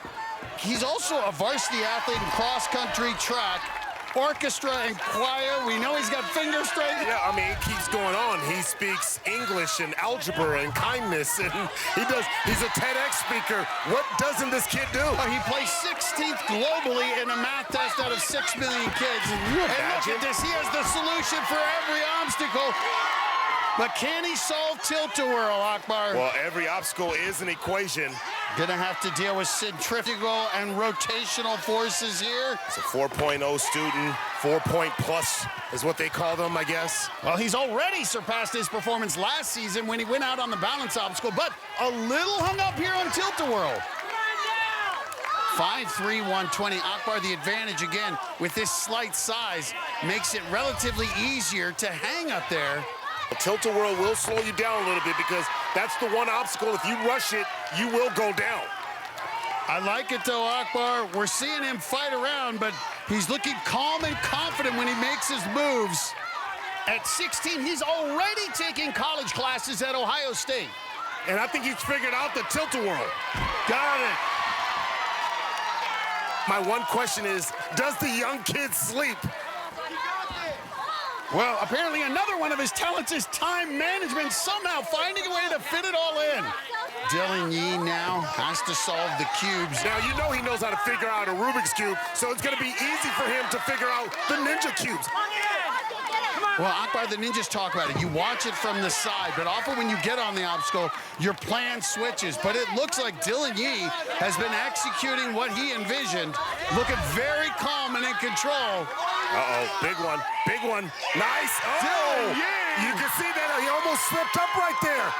He's also a varsity athlete in cross-country track, orchestra and choir. We know he's got finger strength. Yeah, I mean, it keeps going on. He speaks English and algebra and kindness, and he's a TEDx speaker. What doesn't this kid do? Oh, he placed 16th globally in a math test out of 6 million kids. And look at this, he has the solution for every obstacle. But can he solve tilt-a-whirl, Akbar? Well, every obstacle is an equation. Gonna have to deal with centrifugal and rotational forces here. It's a 4.0 student, 4-point plus is what they call them, I guess. Well, he's already surpassed his performance last season when he went out on the balance obstacle, but a little hung up here on tilt-a-whirl. 5'3", 120. Akbar, the advantage again with this slight size makes it relatively easier to hang up there. Tilt-a-whirl will slow you down a little bit because that's the one obstacle. If you rush it, you will go down. I like it though, Akbar. We're seeing him fight around, but he's looking calm and confident when he makes his moves. At 16, he's already taking college classes at Ohio State. And I think he's figured out the tilt-a-whirl. Got it. My one question is, does the young kid sleep? Well, apparently another one of his talents is time management, somehow finding a way to fit it all in. Dylan Yee now has to solve the cubes. Now, you know he knows how to figure out a Rubik's Cube, so it's going to be easy for him to figure out the ninja cubes. Well, Akbar, the ninjas talk about it. You watch it from the side, but often when you get on the obstacle, your plan switches. But it looks like Dylan Yee has been executing what he envisioned, looking very calm and in control. Uh-oh, big one, big one. Nice. Oh, Dylan Yee! You can see that he almost slipped up right there.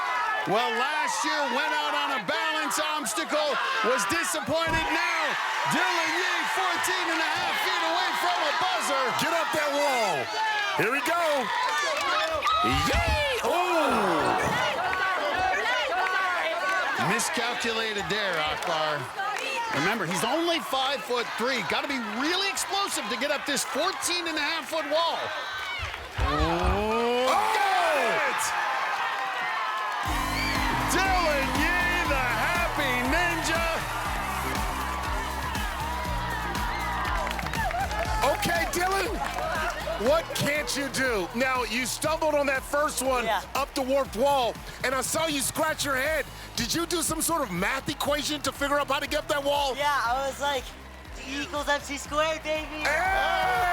Well, last year went out on a balance obstacle, was disappointed now. Dylan Yee, 14 and a half feet away from a buzzer. Get up that wall. Here we go. Yay! Oh! Miscalculated there, Akbar. Remember, he's only 5'3". Got to be really explosive to get up this 14 and a half foot wall. Oh! Dylan Yee, the happy ninja. Okay, Dylan. What can't you do? Now, you stumbled on that first one up the warped wall, and I saw you scratch your head. Did you do some sort of math equation to figure out how to get up that wall? Yeah, I was like, D equals MC squared, baby. Hey!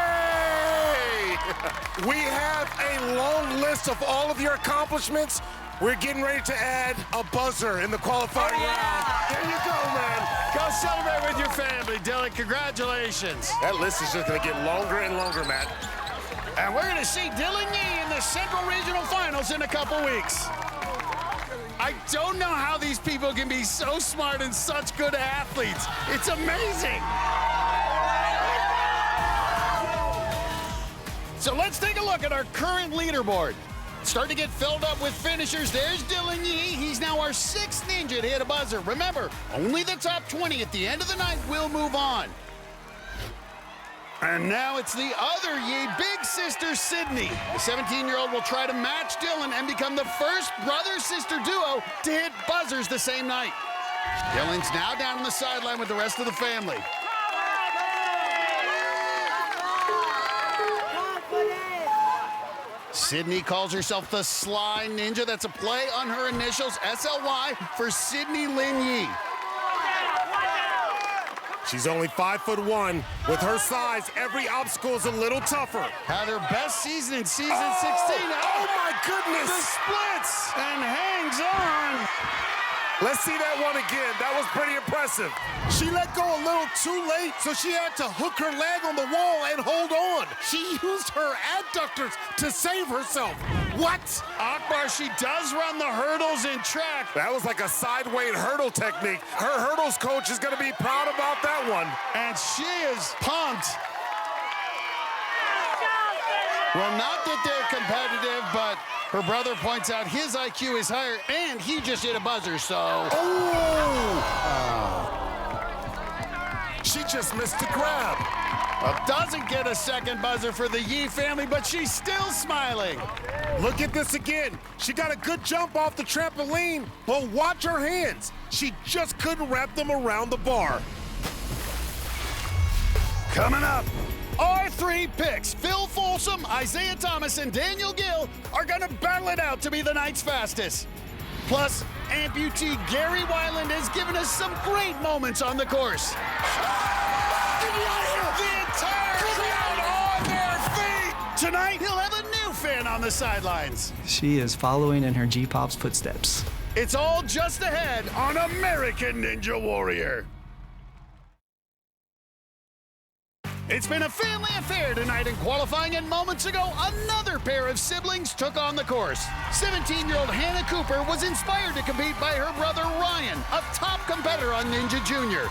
We have a long list of all of your accomplishments. We're getting ready to add a buzzer in the qualifying round. There you go, man. Go celebrate with your family, Dylan. Congratulations. That list is just going to get longer and longer, Matt. And we're going to see Dylan Yee in the Central Regional Finals in a couple weeks. I don't know how these people can be so smart and such good athletes. It's amazing. So let's take a look at our current leaderboard. Starting to get filled up with finishers. There's Dylan Yee. He's now our 6th ninja to hit a buzzer. Remember, only the top 20 at the end of the night will move on. And now it's the other Yi, big sister Sydney. The 17-year-old will try to match Dylan and become the first brother-sister duo to hit buzzers the same night. Dylan's now down on the sideline with the rest of the family. Sydney calls herself the Sly Ninja. That's a play on her initials, SLY, for Sydney Lin Yi. She's only 5'1". With her size, every obstacle is a little tougher. Had her best season in season 16. Oh my goodness! The splits and hangs on. Let's see that one again. That was pretty impressive. She let go a little too late, so she had to hook her leg on the wall and hold on. She used her adductors to save herself. What? Akbar, she does run the hurdles in track. That was like a sideweight hurdle technique. Her hurdles coach is going to be proud about that one. And she is pumped. Well, not that they're competitive, but her brother points out his IQ is higher, and he just hit a buzzer, so... She just missed the grab. Well, doesn't get a second buzzer for the Yi family, but she's still smiling. Look at this again. She got a good jump off the trampoline, but watch her hands. She just couldn't wrap them around the bar. Coming up, our three picks, Phil Folsom, Isaiah Thomas, and Daniel Gill, are going to battle it out to be the night's fastest. Plus, amputee Gary Weiland has given us some great moments on the course. Get me out of here! The entire crowd on their feet! Tonight, he'll have a new fan on the sidelines. She is following in her G-Pop's footsteps. It's all just ahead on American Ninja Warrior. It's been a family affair tonight in qualifying, and moments ago, another pair of siblings took on the course. 17-year-old Hannah Cooper was inspired to compete by her brother Ryan, a top competitor on Ninja Junior.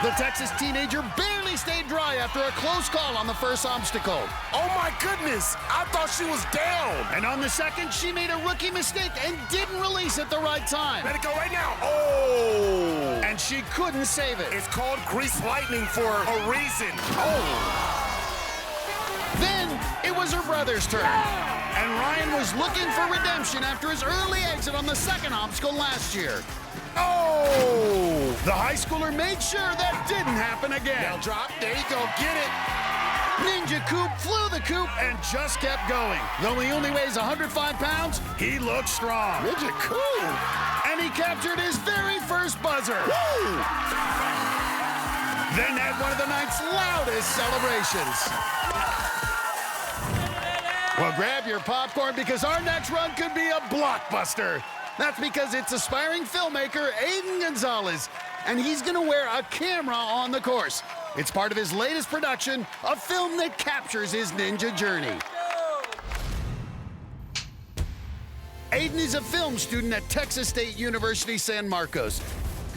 The Texas teenager barely stayed dry after a close call on the first obstacle. Oh my goodness, I thought she was down. And on the second, she made a rookie mistake and didn't release at the right time. Let it go right now. Oh! And she couldn't save it. It's called grease lightning for a reason. Oh! Then it was her brother's turn. And Ryan was looking for redemption after his early exit on the second obstacle last year. Oh! The high schooler made sure that didn't happen again. Now drop, there you go, get it. Ninja Coop flew the coop and just kept going. Though he only weighs 105 pounds, he looks strong. Ninja Coop! And he captured his very first buzzer. Woo! Then had one of the night's loudest celebrations. Well, grab your popcorn because our next run could be a blockbuster. That's because it's aspiring filmmaker Aiden Gonzalez, and he's gonna wear a camera on the course. It's part of his latest production, a film that captures his ninja journey. Aiden is a film student at Texas State University San Marcos,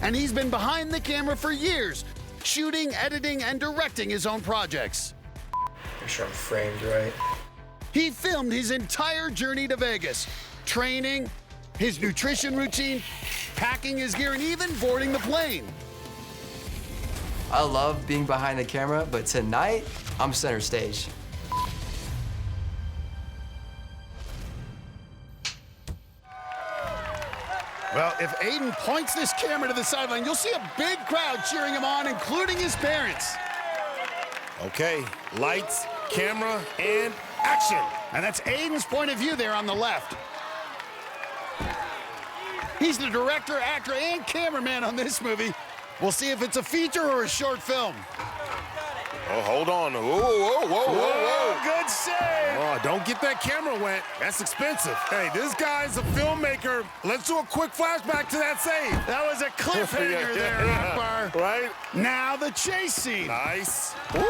and he's been behind the camera for years, shooting, editing, and directing his own projects. Make sure I'm framed right. He filmed his entire journey to Vegas, training, his nutrition routine, packing his gear, and even boarding the plane. I love being behind the camera, but tonight, I'm center stage. Well, if Aiden points this camera to the sideline, you'll see a big crowd cheering him on, including his parents. Okay, lights, camera, and action. And that's Aiden's point of view there on the left. He's the director, actor, and cameraman on this movie. We'll see if it's a feature or a short film. Oh, hold on. Whoa, whoa, whoa, whoa, whoa. Good save. Oh, don't get that camera wet. That's expensive. Hey, this guy's a filmmaker. Let's do a quick flashback to that save. That was a cliffhanger there, Akbar. Right? Now the chase scene. Nice. Woo.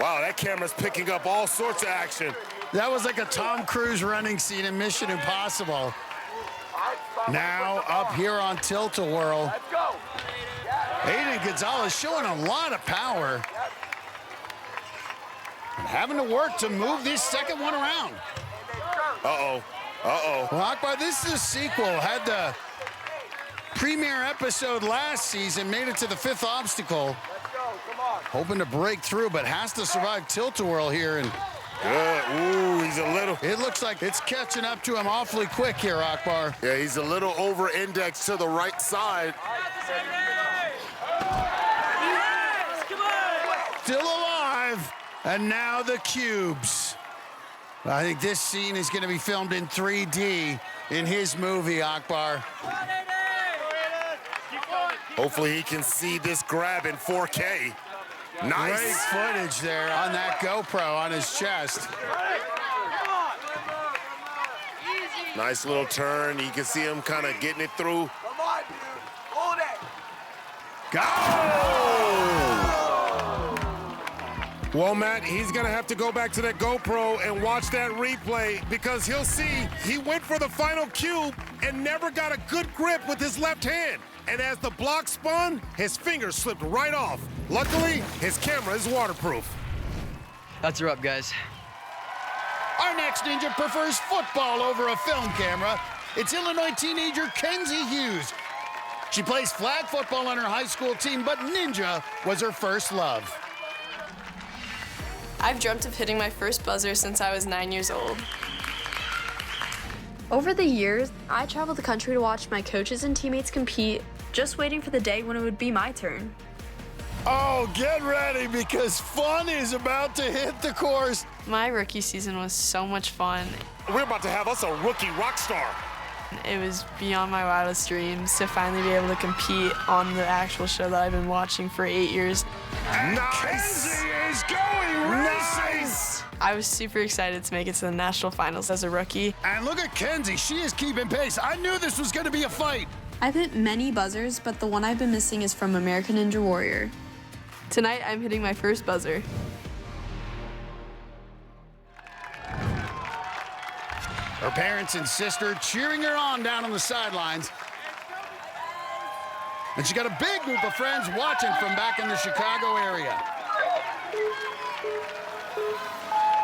Wow, that camera's picking up all sorts of action. That was like a Tom Cruise running scene in Mission Impossible. Now up here on Tilt-A-Whirl. Let's go. Aiden Gonzalez showing a lot of power. And having to work to move this second one around. Uh-oh. Uh-oh. Well, Akbar, this is a sequel. Had the premiere episode last season, made it to the 5th obstacle. Hoping to break through, but has to survive tilt-a-whirl here. And good. Ooh, he's a little. It looks like it's catching up to him awfully quick here, Akbar. Yeah, he's a little over-indexed to the right side. Still alive. And now the cubes. I think this scene is going to be filmed in 3D in his movie, Akbar. Hopefully he can see this grab in 4K. Nice. Great footage there on that GoPro on his chest. Nice little turn. You can see him kind of getting it through. Come on, dude. Hold it. Go! Well, Matt, he's going to have to go back to that GoPro and watch that replay because he'll see he went for the final cube and never got a good grip with his left hand. And as the block spun, his fingers slipped right off. Luckily, his camera is waterproof. That's a wrap, guys. Our next ninja prefers football over a film camera. It's Illinois teenager Kenzie Hughes. She plays flag football on her high school team, but ninja was her first love. I've dreamt of hitting my first buzzer since I was 9 years old. Over the years, I traveled the country to watch my coaches and teammates compete, just waiting for the day when it would be my turn. Oh, get ready because fun is about to hit the course. My rookie season was so much fun. We're about to have us a rookie rock star. It was beyond my wildest dreams to finally be able to compete on the actual show that I've been watching for 8 years. Nice! Kenzie is going racing! Nice! I was super excited to make it to the national finals as a rookie. And look at Kenzie, she is keeping pace. I knew this was going to be a fight. I've hit many buzzers, but the one I've been missing is from American Ninja Warrior. Tonight, I'm hitting my first buzzer. Her parents and sister cheering her on down on the sidelines. And she got a big group of friends watching from back in the Chicago area.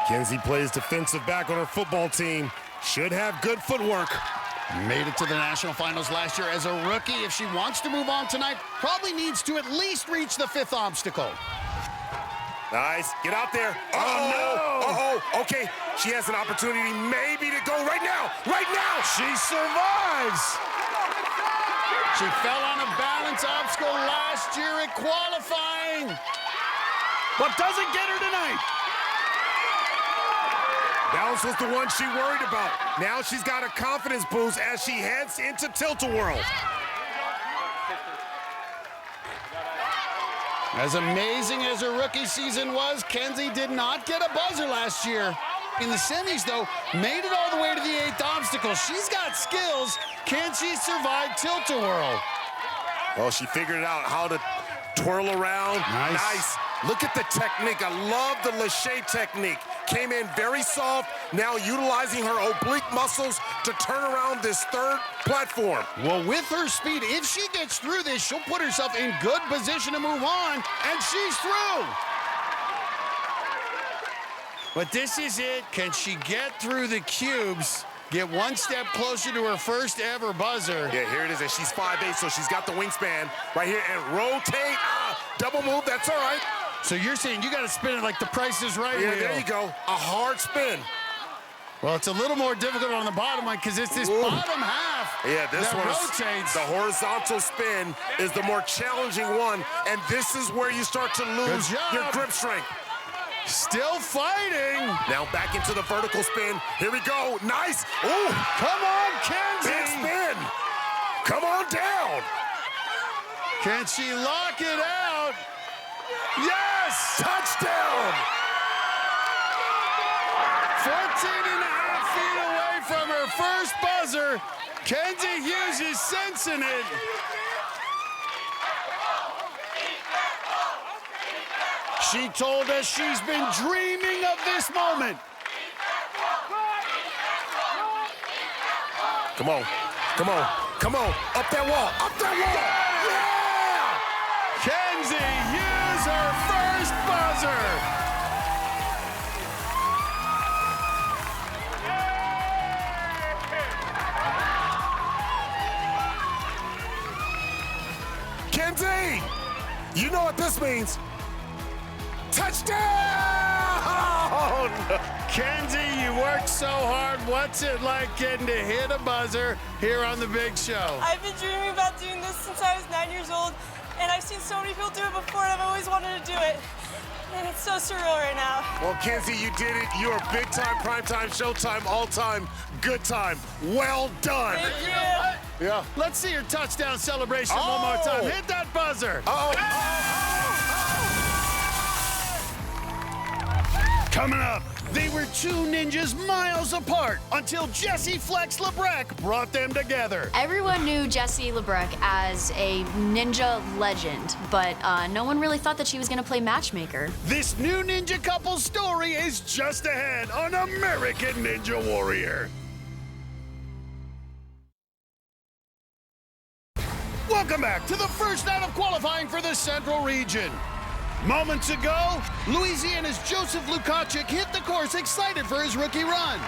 Kenzie plays defensive back on her football team. Should have good footwork. Made it to the national finals last year as a rookie. If she wants to move on tonight, probably needs to at least reach the 5th obstacle. Nice. Get out there. Oh, no. Uh-oh. Okay. She has an opportunity maybe to go right now. Right now. She survives. She fell on a balance obstacle last year at qualifying, but doesn't get her tonight. Balance was the one she worried about. Now she's got a confidence boost as she heads into tilt-a-whirl. As amazing as her rookie season was, Kenzie did not get a buzzer last year. In the semis, though, made it all the way to the 8th obstacle. She's got skills. Can she survive tilt-a-whirl? Well, she figured out how to twirl around. Nice. Look at the technique. I love the lache technique. Came in very soft, now utilizing her oblique muscles to turn around this 3rd platform. Well, with her speed, if she gets through this, she'll put herself in good position to move on, and she's through. But this is it. Can she get through the cubes? Get one step closer to her first ever buzzer. Yeah, here it is. And she's 5'8", so she's got the wingspan right here. And rotate. Double move. That's all right. So you're saying you got to spin it like the Price is Right Yeah, wheel. there you go. A hard spin. Well, it's a little more difficult on the bottom one because it's this bottom half Yeah, this that one rotates. The horizontal spin is the more challenging one, and this is where you start to lose your grip strength. Still fighting. Now back into the vertical spin. Here we go. Nice. Ooh. Come on, Kenzie. Big spin. Come on down. Can she lock it out? Yes! Touchdown! 14.5 feet away from her first buzzer. Kenzie Hughes is sensing it. She told us she's been dreaming of this moment. Come on. Come on. Come on. Up that wall. Up that wall. Kenzie Hughes, her first buzzer. Kenzie, you know what this means. Touchdown! Kenzie, you worked so hard. What's it like getting to hit a buzzer here on the big show? I've been dreaming about doing this since I was 9 years old, and I've seen so many people do it before, and I've always wanted to do it. And it's so surreal right now. Well, Kenzie, you did it. You are big time, prime time, showtime, all time, good time. Well done. Thank you. Yeah. Let's see your touchdown celebration one more time. Hit that buzzer. Coming up, they were two ninjas miles apart until Jessie Flex Lebrecq brought them together. Everyone knew Jessie Lebrecq as a ninja legend, but no one really thought that she was going to play matchmaker. This new ninja couple's story is just ahead on American Ninja Warrior. Welcome back to the first night of qualifying for the Central Region. Moments ago, Louisiana's Joseph Lukacic hit the course excited for his rookie run.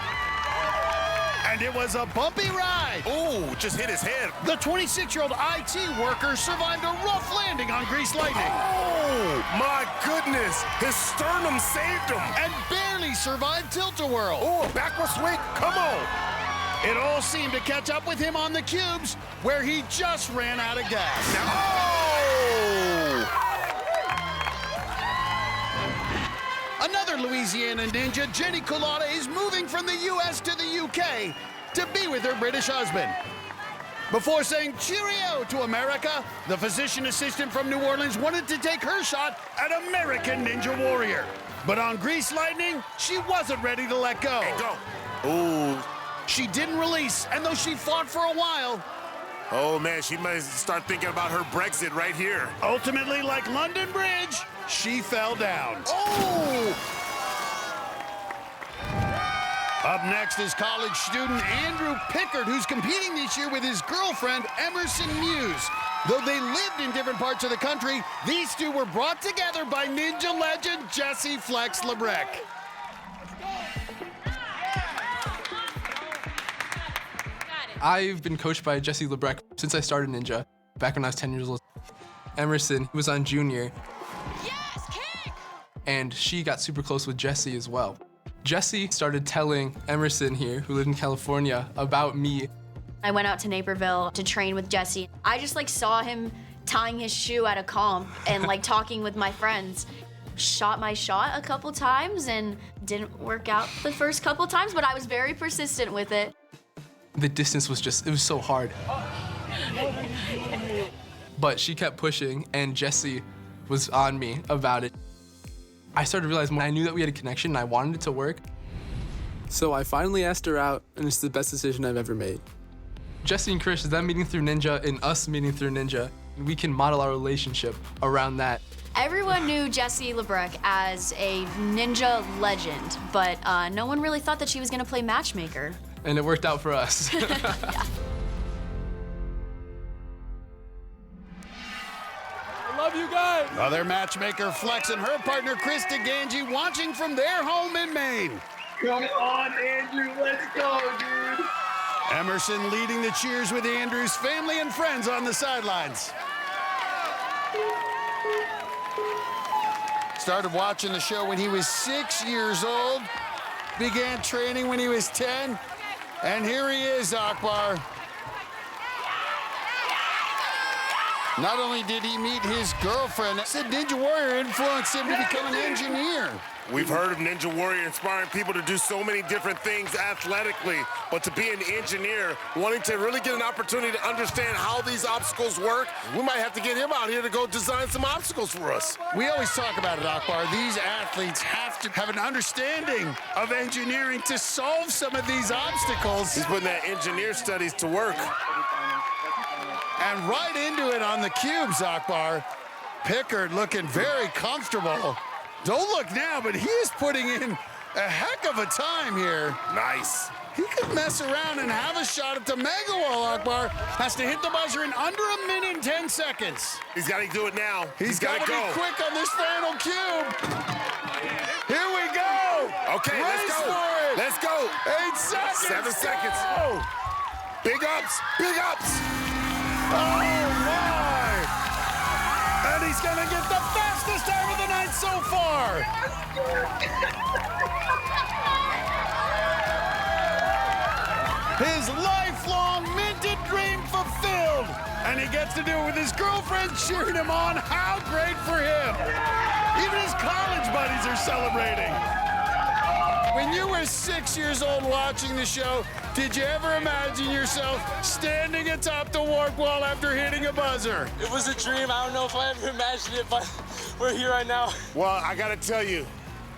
And it was a bumpy ride. Ooh, just hit his head. The 26-year-old IT worker survived a rough landing on Grease Lightning. Oh, my goodness. His sternum saved him. And barely survived Tilt-A-Whirl. Oh, a backward swing. Come on. It all seemed to catch up with him on the cubes, where he just ran out of gas. Another Louisiana ninja, Jenny Colada, is moving from the U.S. to the U.K. to be with her British husband. Before saying cheerio to America, the physician assistant from New Orleans wanted to take her shot at American Ninja Warrior. But on Grease Lightning, she wasn't ready to let go. Hey, go. Ooh. She didn't release, and though she fought for a while, oh, man, she might start thinking about her Brexit right here. Ultimately, like London Bridge, she fell down. Oh! Up next is college student Andrew Pickard, who's competing this year with his girlfriend, Emerson Muse. Though they lived in different parts of the country, these two were brought together by ninja legend Jessie Flex Lebrecq. I've been coached by Jessie Lebrecq since I started Ninja, back when I was 10 years old. Emerson was on junior. Yes, kick! And she got super close with Jessie as well. Jessie started telling Emerson here, who lived in California, about me. I went out to Naperville to train with Jessie. I just saw him tying his shoe at a comp and talking with my friends. Shot my shot a couple times and didn't work out the first couple times, but I was very persistent with it. The distance was it was so hard. But she kept pushing, and Jessie was on me about it. I started to realize when I knew that we had a connection and I wanted it to work. So I finally asked her out, and it's the best decision I've ever made. Jessie and Chris, them meeting through Ninja and us meeting through Ninja, we can model our relationship around that. Everyone knew Jessie Lebrecq as a ninja legend, but no one really thought that she was going to play matchmaker. And it worked out for us. Yeah. I love you guys. Other matchmaker Flex and her partner Krista Ganji watching from their home in Maine. Come on, Andrew, let's go, dude. Emerson leading the cheers with Andrew's family and friends on the sidelines. Started watching the show when he was 6 years old. Began training when he was 10. And here he is, Akbar. Not only did he meet his girlfriend, said Ninja Warrior influenced him to become an engineer. We've heard of Ninja Warrior inspiring people to do so many different things athletically, but to be an engineer, wanting to really get an opportunity to understand how these obstacles work, we might have to get him out here to go design some obstacles for us. We always talk about it, Akbar. These athletes have to have an understanding of engineering to solve some of these obstacles. He's putting that engineer studies to work. And right into it on the cubes, Akbar. Pickard looking very comfortable. Don't look now, but he is putting in a heck of a time here. Nice. He could mess around and have a shot at the mega wall. Akbar has to hit the buzzer in under a minute and 10 seconds. He's got to do it now. He's got to be quick on this final cube. Here we go. Okay, Race let's go. For it. Let's go. 8 seconds. 7 seconds. Go. Big ups. Big ups. Oh, my. And he's going to get the fastest time of the night so far. His lifelong minted dream fulfilled. And he gets to do it with his girlfriend cheering him on. How great for him. Even his college buddies are celebrating. When you were 6 years old watching the show, did you ever imagine yourself standing atop the warp wall after hitting a buzzer? It was a dream. I don't know if I ever imagined it, but we're here right now. Well, I gotta tell you,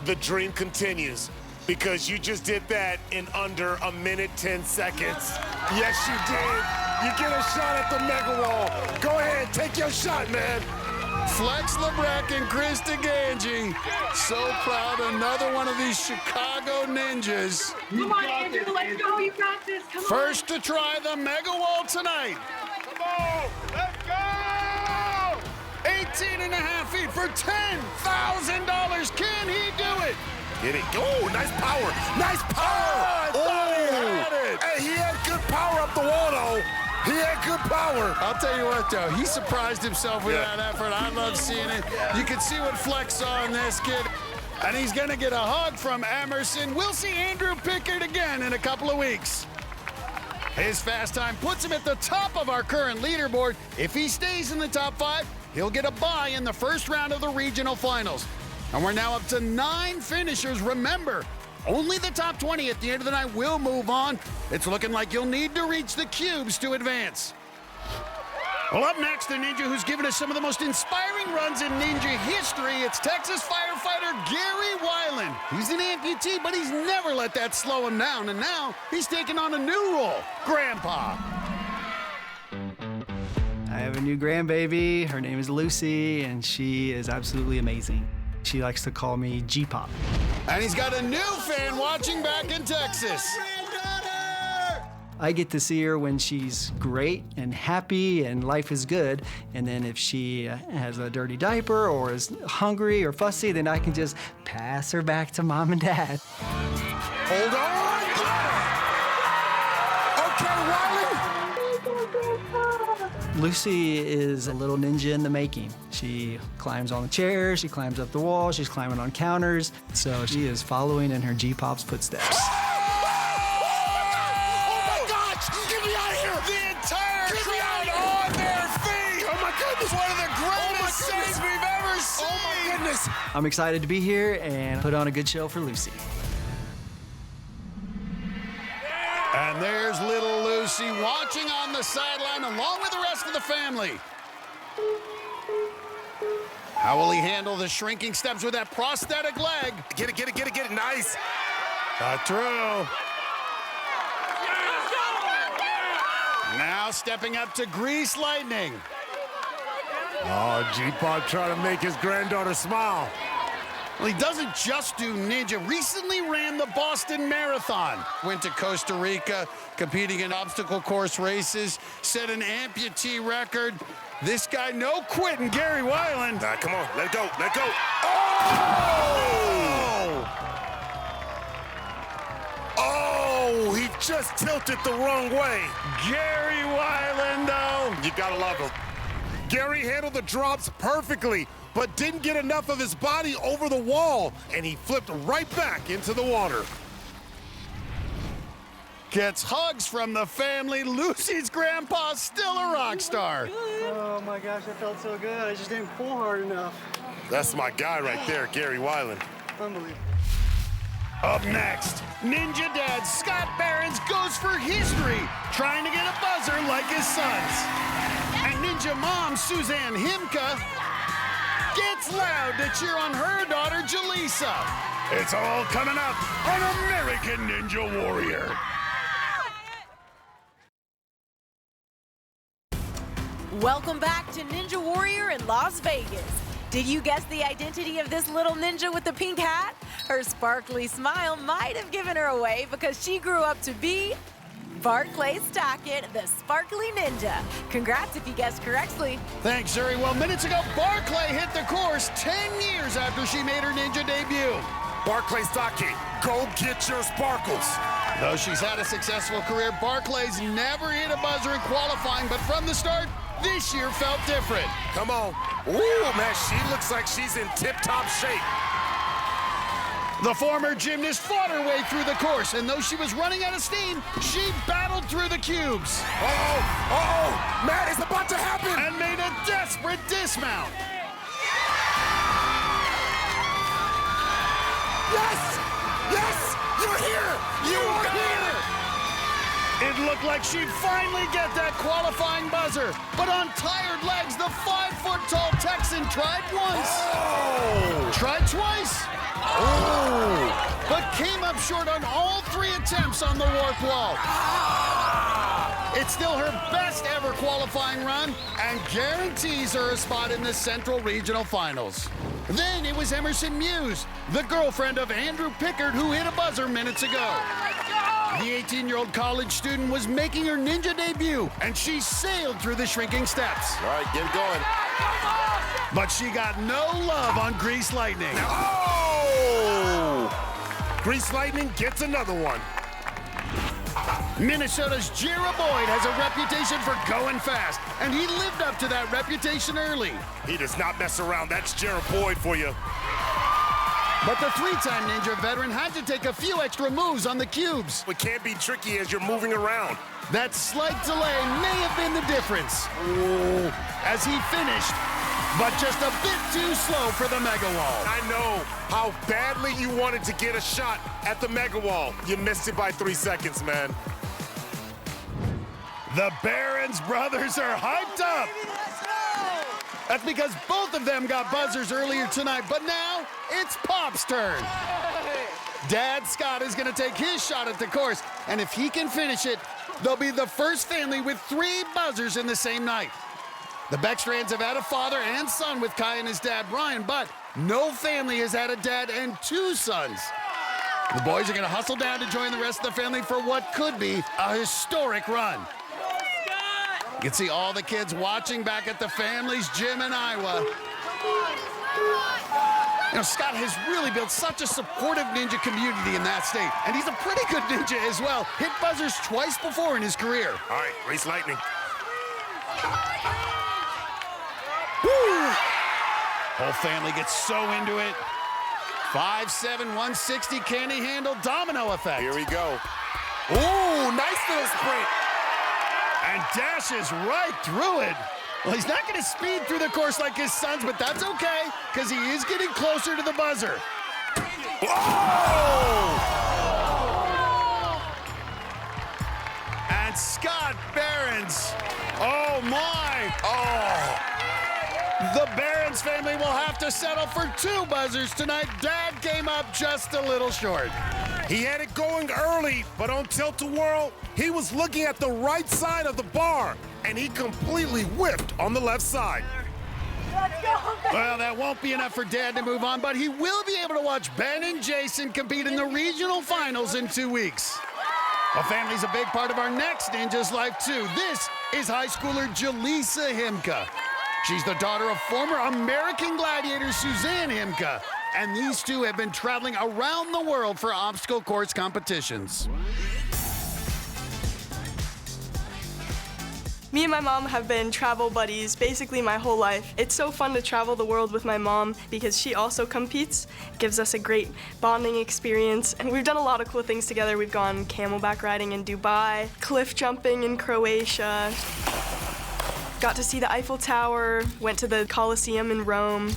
the dream continues because you just did that in under a minute, 10 seconds. Yes, you did. You get a shot at the mega wall. Go ahead, take your shot, man. Flex LeBrecq and Chris DeGangi. So proud, another one of these Chicago ninjas. Come on, Andrew, let's go. You got this. Come on. First to try the mega wall tonight. Come on, let's go. 18.5 feet for $10,000. Can he do it? Get it. Oh, nice power. Nice power. Oh, I thought he had it. Hey, he had good power up the wall, though. He had good power. I'll tell you what, though. He surprised himself with that effort. I love seeing it. You can see what Flex saw in this kid. And he's going to get a hug from Emerson. We'll see Andrew Pickard again in a couple of weeks. His fast time puts him at the top of our current leaderboard. If he stays in the top 5, he'll get a bye in the first round of the regional finals. And we're now up to 9 finishers. Remember, only the top 20 at the end of the night will move on. It's looking like you'll need to reach the cubes to advance. Well, up next, the ninja who's given us some of the most inspiring runs in ninja history. It's Texas firefighter Gary Weiland. He's an amputee, but he's never let that slow him down. And now he's taking on a new role, Grandpa. I have a new grandbaby. Her name is Lucy, and she is absolutely amazing. She likes to call me G-Pop. And he's got a new fan watching back in Texas. I get to see her when she's great and happy and life is good. And then if she has a dirty diaper or is hungry or fussy, then I can just pass her back to Mom and Dad. Hold on. Lucy is a little ninja in the making. She climbs on the chairs, she climbs up the wall, she's climbing on counters. So she is following in her G-Pop's footsteps. Oh my gosh! Get me out of here! The entire crowd on their feet! Oh my goodness! One of the greatest saves we've ever seen! Oh my goodness! I'm excited to be here and put on a good show for Lucy. And there's little Lucy watching on the sideline along with the rest of the family. How will he handle the shrinking steps with that prosthetic leg? Get it, get it, get it, get it. Nice. Got through. Now stepping up to grease lightning. Oh, G-Pop trying to make his granddaughter smile. Well, he doesn't just do ninja. Recently ran the Boston Marathon. Went to Costa Rica, competing in obstacle course races, set an amputee record. This guy, no quitting, Gary Weiland. Come on, let go, let go. Oh! Oh, he just tilted the wrong way. Gary Weiland, though. You gotta love him. Gary handled the drops perfectly, but didn't get enough of his body over the wall, and he flipped right back into the water. Gets hugs from the family. Lucy's grandpa's still a rock star. Oh my gosh, that felt so good. I just didn't pull hard enough. That's my guy right there, Gary Weiland. Unbelievable. Up next, Ninja Dad Scott Behrens goes for history, trying to get a buzzer like his sons. And Ninja Mom Suzanne Himka gets loud to cheer on her daughter Jaleesa. It's all coming up on American Ninja Warrior. Welcome back to Ninja Warrior in Las Vegas. Did you guess the identity of this little ninja with the pink hat? Her sparkly smile might have given her away because she grew up to be Barclay Stockett, the Sparkly Ninja. Congrats if you guessed correctly. Thanks, Zuri. Well, minutes ago, Barclay hit the course 10 years after she made her ninja debut. Barclay Stockett, go get your sparkles. Though she's had a successful career, Barclay's never hit a buzzer in qualifying, but from the start, this year felt different. Come on. Ooh, man, she looks like she's in tip-top shape. The former gymnast fought her way through the course, and though she was running out of steam, she battled through the cubes. Uh-oh, Matt, it's about to happen. And made a desperate dismount. Yes! Yes! You're here! You are here! It looked like she'd finally get that qualifying buzzer, but on tired legs, the 5-foot-tall Texan tried once, tried twice, but came up short on all 3 attempts on the warp wall. It's still her best ever qualifying run and guarantees her a spot in the Central Regional Finals. Then it was Emerson Muse, the girlfriend of Andrew Pickard, who hit a buzzer minutes ago. The 18-year-old college student was making her ninja debut, and she sailed through the shrinking steps. All right, get it going. But she got no love on Grease Lightning. Oh! Grease Lightning gets another one. Minnesota's Jarrah Boyd has a reputation for going fast, and he lived up to that reputation early. He does not mess around. That's Jarrah Boyd for you. But the 3-time Ninja veteran had to take a few extra moves on the cubes. It can't be tricky as you're moving around. That slight delay may have been the difference. Ooh. As he finished, but just a bit too slow for the Mega Wall. I know how badly you wanted to get a shot at the Mega Wall. You missed it by 3 seconds, man. The Barons brothers are hyped up. That's because both of them got buzzers earlier tonight, but now it's Pop's turn. Dad Scott is going to take his shot at the course, and if he can finish it, they'll be the first family with 3 buzzers in the same night. The Beckstrands have had a father and son with Kai and his dad, Brian, but no family has had a dad and 2 sons. The boys are going to hustle down to join the rest of the family for what could be a historic run. You can see all the kids watching back at the family's gym in Iowa. You know, Scott has really built such a supportive ninja community in that state, and he's a pretty good ninja as well. Hit buzzers twice before in his career. All right, Grease Lightning. Woo! Whole family gets so into it. 5'7", 160, can he handle domino effect? Here we go. Ooh, nice little sprint. And dashes right through it. Well, he's not going to speed through the course like his sons, but that's okay, because he is getting closer to the buzzer. Whoa! And Scott Barons. Oh, my. Oh. The Barons family will have to settle for 2 buzzers tonight. Dad came up just a little short. He had it going early, but on Tilt-A-Whirl, he was looking at the right side of the bar, and he completely whipped on the left side. Well, that won't be enough for Dad to move on, but he will be able to watch Ben and Jason compete in the regional finals in 2 weeks. Well, family's a big part of our next Ninja's life, too. This is high schooler Jaleesa Himka. She's the daughter of former American gladiator Suzanne Himka, and these 2 have been traveling around the world for obstacle course competitions. Me and my mom have been travel buddies basically my whole life. It's so fun to travel the world with my mom because she also competes. It gives us a great bonding experience, and we've done a lot of cool things together. We've gone camelback riding in Dubai, cliff jumping in Croatia, got to see the Eiffel Tower, went to the Colosseum in Rome.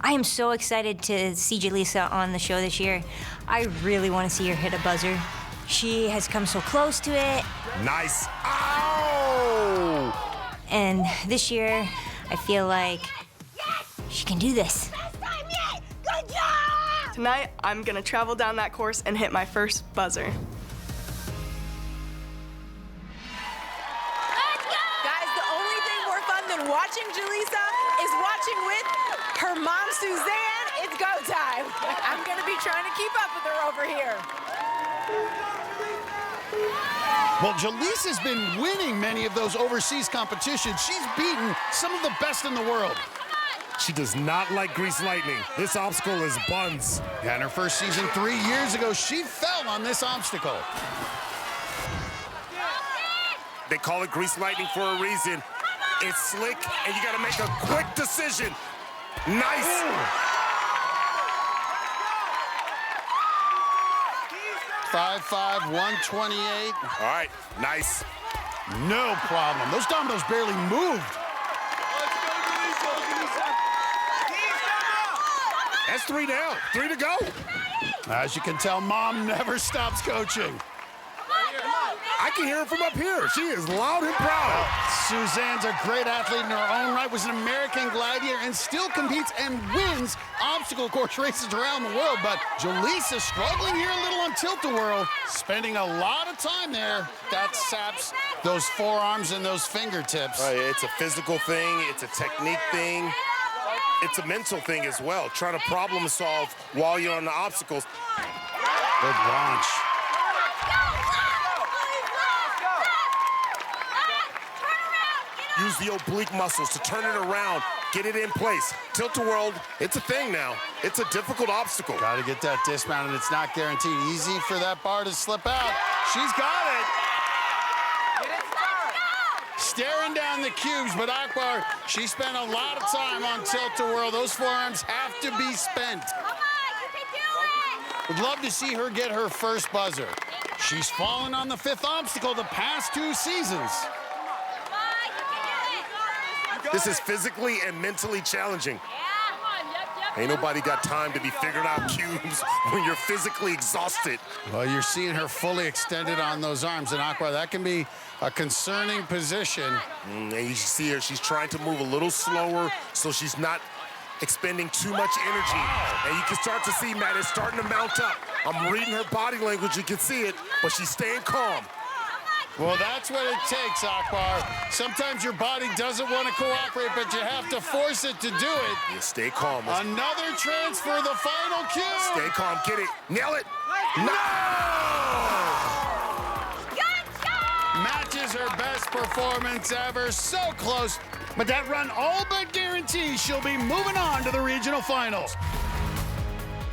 I am so excited to see Jaleesa on the show this year. I really want to see her hit a buzzer. She has come so close to it. Nice. Ow! And this year, I feel like she can do this. Good job! Tonight, I'm gonna travel down that course and hit my first buzzer. Guys, the only thing more fun than watching Jaleesa is watching with her mom, Suzanne. It's go time. I'm gonna be trying to keep up with her over here. Well, Jaleesa's been winning many of those overseas competitions. She's beaten some of the best in the world. She does not like Grease Lightning. This obstacle is buns. Yeah, in her first season 3 years ago, she fell on this obstacle. They call it grease lightning for a reason. It's slick, and you gotta make a quick decision. Nice. 5'5", 128. All right, nice. No problem. Those dumbbells barely moved. That's 3 down, 3 to go. As you can tell, Mom never stops coaching. I can hear her from up here. She is loud and proud. Suzanne's a great athlete in her own right, was an American gladiator, and still competes and wins obstacle course races around the world. But Jaleesa struggling here a little on Tilt-A-Whirl, spending a lot of time there. That saps those forearms and those fingertips. It's a physical thing. It's a technique thing. It's a mental thing as well, trying to problem solve while you're on the obstacles. Good launch. Use the oblique muscles to turn it around, get it in place. Tilt-A-Whirl, it's a thing now. It's a difficult obstacle. Got to get that dismounted. It's not guaranteed. Easy for that bar to slip out. She's got it. Staring down the cubes, but Akbar, she spent a lot of time on Tilt-A-Whirl. Those forearms have to be spent. Would love to see her get her first buzzer. She's fallen on the 5th obstacle the past 2 seasons. This is physically and mentally challenging. Ain't nobody got time to be figuring out cubes when you're physically exhausted. Well, you're seeing her fully extended on those arms, and Akbar, that can be a concerning position. And you see her, she's trying to move a little slower so she's not expending too much energy. And you can start to see, Matt, it's starting to mount up. I'm reading her body language, you can see it, but she's staying calm. Well, that's what it takes, Akbar. Sometimes your body doesn't want to cooperate, but you have to force it to do it. You stay calm. Another transfer, the final cue. Stay calm, get it, nail it. No! Matches her best performance ever, so close. But that run all but guarantees she'll be moving on to the regional finals.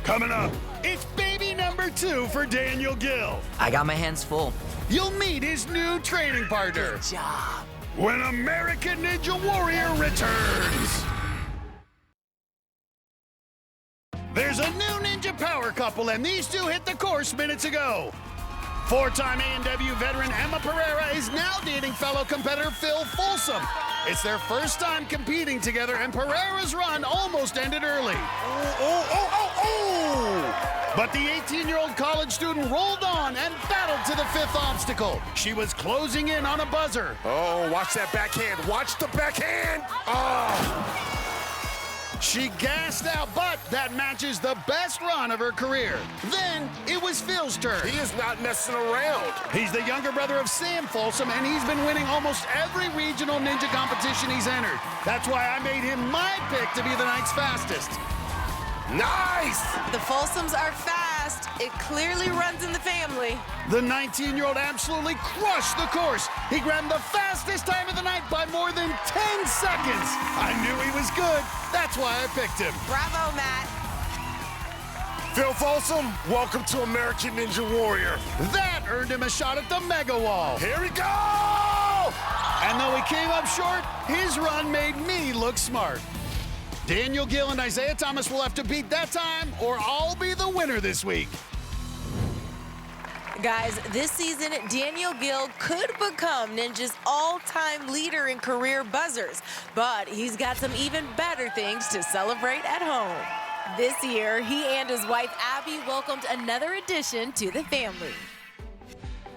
Coming up, it's baby number 2 for Daniel Gill. I got my hands full. You'll meet his new training partner. Good job. When American Ninja Warrior returns. There's a new ninja power couple, and these two hit the course minutes ago. 4-time A&W veteran Emma Pereira is now dating fellow competitor Phil Folsom. It's their first time competing together, and Pereira's run almost ended early. But the 18-year-old college student rolled on and battled to the 5th obstacle. She was closing in on a buzzer. Oh, watch that backhand. Watch the backhand. Oh. She gassed out, but that matches the best run of her career. Then it was Phil's turn. He is not messing around. He's the younger brother of Sam Folsom, and he's been winning almost every regional ninja competition he's entered. That's why I made him my pick to be the night's fastest. Nice! The Folsoms are fast. It clearly runs in the family. The 19-year-old absolutely crushed the course. He grabbed the fastest time of the night by more than 10 seconds. I knew he was good. That's why I picked him. Bravo, Matt. Phil Folsom, welcome to American Ninja Warrior. That earned him a shot at the Mega Wall. Here we go! And though he came up short, his run made me look smart. Daniel Gill and Isaiah Thomas will have to beat that time, or I'll be the winner this week. Guys, this season, Daniel Gill could become Ninja's all-time leader in career buzzers, but he's got some even better things to celebrate at home. This year, he and his wife, Abby, welcomed another addition to the family.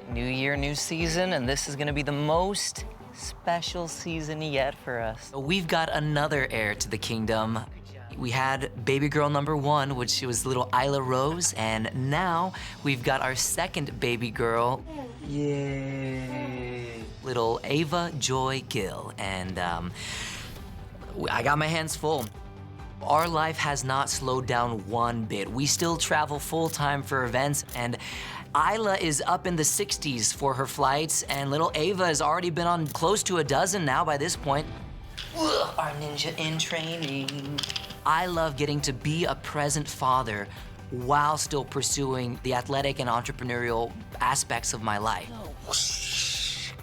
New year, new season, and this is gonna be the most special season yet for us. We've got another heir to the kingdom. We had baby girl number 1, which was little Isla Rose, and now we've got our second baby girl. Yay! Little Ava Joy Gill, and I got my hands full. Our life has not slowed down one bit. We still travel full-time for events, and Isla is up in the 60s for her flights, and little Ava has already been on close to a dozen now by this point. Our ninja in training. I love getting to be a present father while still pursuing the athletic and entrepreneurial aspects of my life.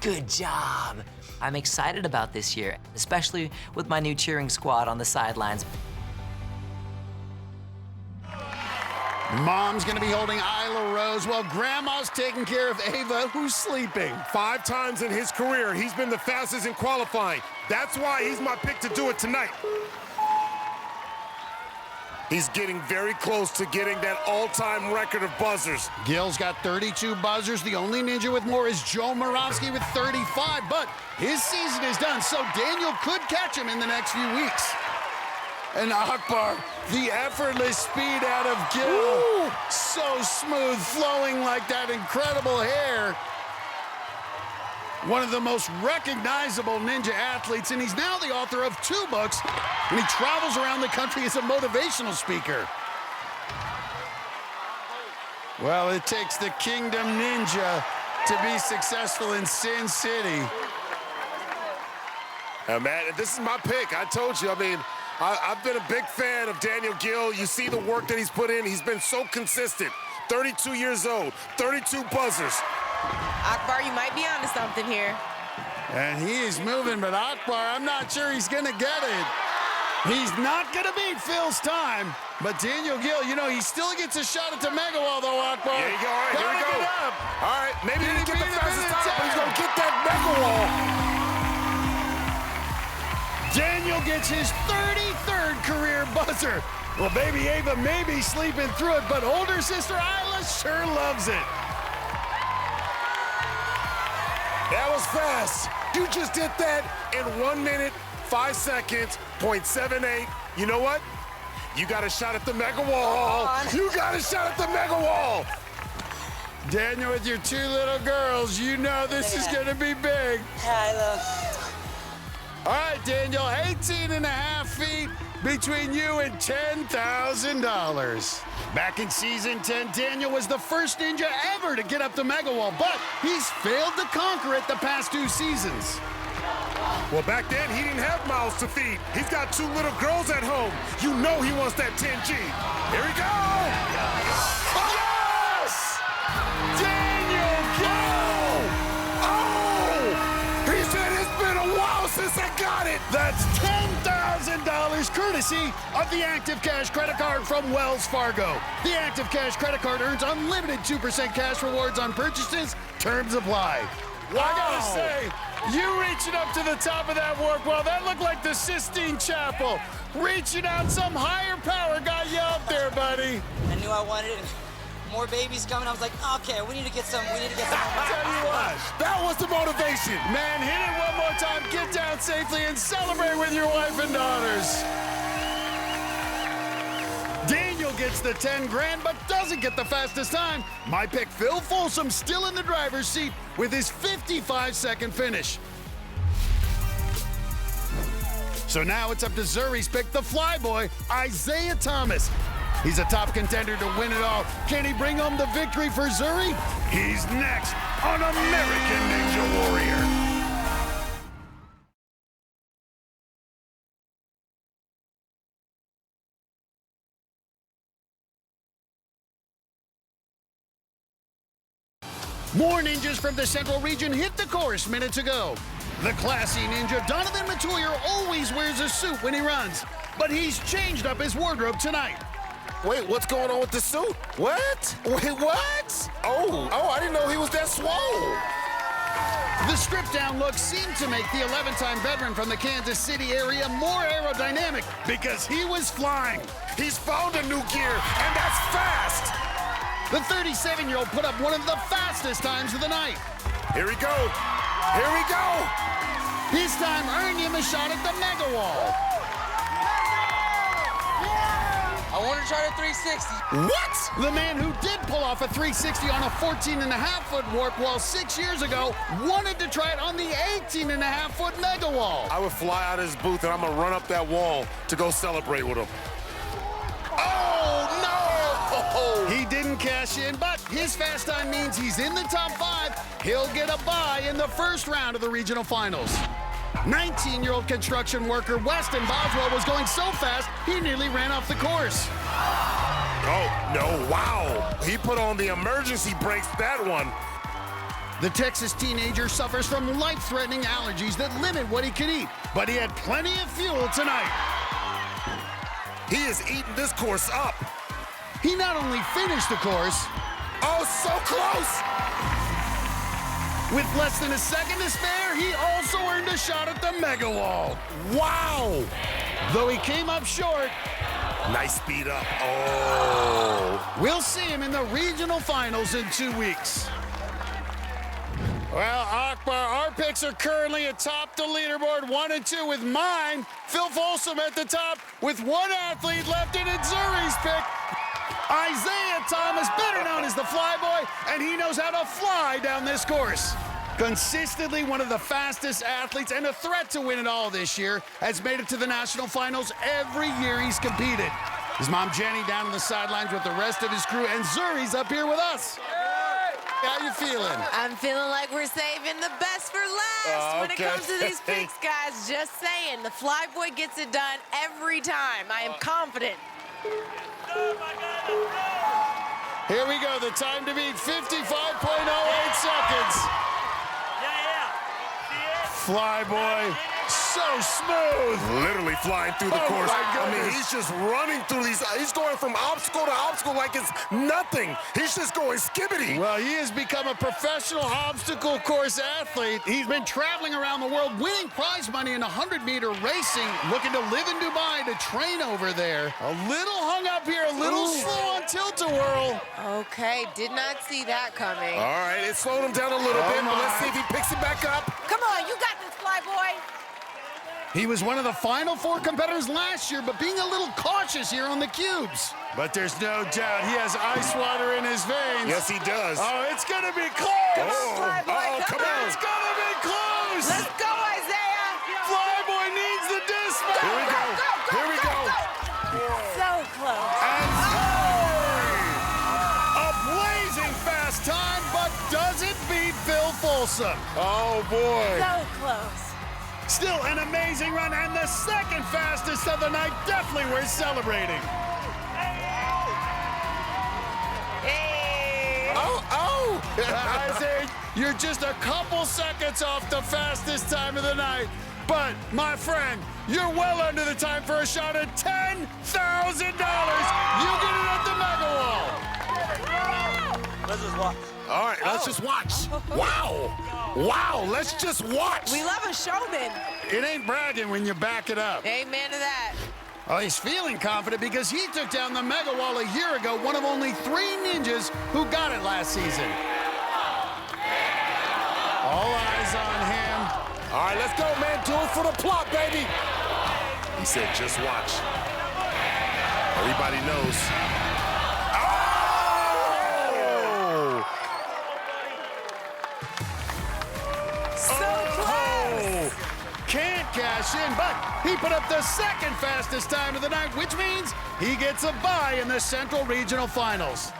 Good job. I'm excited about this year, especially with my new cheering squad on the sidelines. Mom's gonna be holding Isla Rose while Grandma's taking care of Ava, who's sleeping. 5 times in his career, he's been the fastest in qualifying. That's why he's my pick to do it tonight. He's getting very close to getting that all-time record of buzzers. Gil's got 32 buzzers. The only ninja with more is Joe Moravsky with 35, but his season is done, so Daniel could catch him in the next few weeks. And Akbar, the effortless speed out of Gil. Ooh. So smooth, flowing like that incredible hair. One of the most recognizable ninja athletes, and he's now the author of 2 books, and he travels around the country as a motivational speaker. Well, it takes the Kingdom Ninja to be successful in Sin City. Man, this is my pick. I told you, I mean, I've been a big fan of Daniel Gil. You see the work that he's put in. He's been so consistent. 32 years old, 32 buzzers. Akbar, you might be onto something here. And he is moving, but Akbar, I'm not sure he's gonna get it. He's not gonna beat Phil's time, but Daniel Gil, you know, he still gets a shot at the mega wall, though, Akbar. There you go, all right, here we go. All right, maybe he didn't get the fastest time, but he's gonna get that mega wall. Daniel gets his 33rd career buzzer. Well, baby Ava may be sleeping through it, but older sister Isla sure loves it. That was fast. You just did that in 1 minute, 5 seconds, .78. You know what? You got a shot at the mega wall. You got a shot at the mega wall. Daniel, with your 2 little girls, you know this is gonna be big. Hi, love. All right, Daniel, 18.5 feet between you and $10,000. Back in season 10, Daniel was the first ninja ever to get up the mega wall, but he's failed to conquer it the past 2 seasons. Well, back then, he didn't have mouths to feed. He's got 2 little girls at home. You know he wants that 10G. Here we go! Yes! Daniel, go! Oh! He said it's been a while since I got it. That's $10,000 courtesy of the Active Cash credit card from Wells Fargo. The Active Cash credit card earns unlimited 2% cash rewards on purchases. Terms apply. Wow. I gotta say, you reaching up to the top of that warp well, that looked like the Sistine Chapel. Reaching out, some higher power got you up there, buddy. I knew I wanted it. More babies coming. I was like, okay, we need to get some. Tell you what, that was the motivation. Man, hit it one more time, get down safely, and celebrate with your wife and daughters. Daniel gets the 10 grand, but doesn't get the fastest time. My pick, Phil Folsom, still in the driver's seat with his 55-second finish. So now it's up to Zuri's pick, the flyboy, Isaiah Thomas. He's a top contender to win it all. Can he bring home the victory for Zuri? He's next on American Ninja Warrior. More ninjas from the Central Region hit the course minutes ago. The classy ninja Donovan Matuyer always wears a suit when he runs, but he's changed up his wardrobe tonight. Wait, what's going on with the suit? What? Wait, what? Oh, I didn't know he was that swole. The stripped-down look seemed to make the 11-time veteran from the Kansas City area more aerodynamic because he was flying. He's found a new gear, and that's fast. The 37-year-old put up one of the fastest times of the night. Here we go. Here we go. His time earned him a shot at the mega wall. I want to try the 360. What? The man who did pull off a 360 on a 14.5-foot warp wall 6 years ago wanted to try it on the 18.5-foot mega wall. I would fly out of his booth and I'm gonna run up that wall to go celebrate with him. Oh, no! He didn't cash in, but his fast time means he's in the top 5. He'll get a bye in the first round of the regional finals. 19-year-old construction worker Weston Boswell was going so fast, he nearly ran off the course. Oh, no, wow. He put on the emergency brakes that one. The Texas teenager suffers from life-threatening allergies that limit what he can eat, but he had plenty of fuel tonight. He is eating this course up. He not only finished the course, oh, so close! With less than a second to spare, he also earned a shot at the mega wall. Wow! Though he came up short. Nice speed up. Oh! We'll see him in the regional finals in 2 weeks. Well, Akbar, our picks are currently atop the leaderboard, 1 and 2 with mine. Phil Folsom at the top with one athlete left in it, Zuri's pick. Isaiah Thomas, better known as the Flyboy, and he knows how to fly down this course. Consistently one of the fastest athletes and a threat to win it all this year, has made it to the national finals every year he's competed. His mom Jenny down on the sidelines with the rest of his crew, and Zuri's up here with us. How you feeling? I'm feeling like we're saving the best for last when it comes to these picks, guys. Just saying, the Flyboy gets it done every time. I am confident. Here we go, the time to beat, 55.08 seconds. Flyboy, so smooth. Literally flying through the course. I mean, he's just running through these. He's going from obstacle to obstacle like it's nothing. He's just going skibbity. Well, he has become a professional obstacle course athlete. He's been traveling around the world, winning prize money in 100-meter racing, looking to live in Dubai to train over there. A little hung up here, a little slow on tilt-a-whirl. Okay, did not see that coming. All right, it slowed him down a little bit, but let's see if he picks it back up. Come on, you got this, Flyboy. He was one of the final 4 competitors last year, but being a little cautious here on the cubes. But there's no doubt he has ice water in his veins. Yes, he does. Oh, it's going to be close. Come on, Flyboy, come on. It's going to be close. Let's go, Isaiah. Flyboy needs the dismount. Here we go. Here we go. So close. And a blazing fast time, but doesn't beat Phil Folsom. Oh, boy. So close. Still an amazing run, and the second fastest of the night, definitely worth celebrating. Hey. Oh. Isaiah, you're just a couple seconds off the fastest time of the night. But, my friend, you're well under the time for a shot at $10,000. You get it at the mega wall. Let's just watch. All right, let's just watch. Wow. Wow, let's just watch. We love a showman. It ain't bragging when you back it up. Amen to that. Oh, he's feeling confident because he took down the mega wall a year ago, one of only 3 ninjas who got it last season. All eyes on him. All right, let's go, man. Do it for the plot, baby. He said, just watch. Everybody knows. Can't cash in, but he put up the second fastest time of the night, which means he gets a bye in the Central Regional Finals.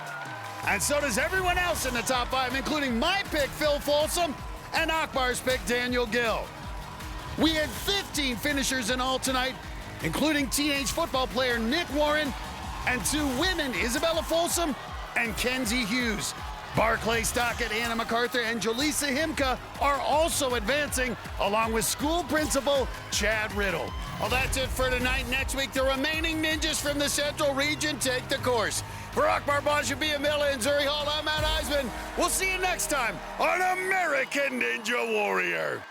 And so does everyone else in the top 5, including my pick, Phil Folsom, and Akbar's pick, Daniel Gill. We had 15 finishers in all tonight, including teenage football player Nick Warren and 2 women, Isabella Folsom and Kenzie Hughes. Barclay Stockett, Anna MacArthur, and Jaleesa Himka are also advancing, along with school principal Chad Riddle. Well, that's it for tonight. Next week, the remaining ninjas from the Central Region take the course. For Akbar, Gbajabiamila, and Zuri Hall, I'm Iseman. We'll see you next time on American Ninja Warrior.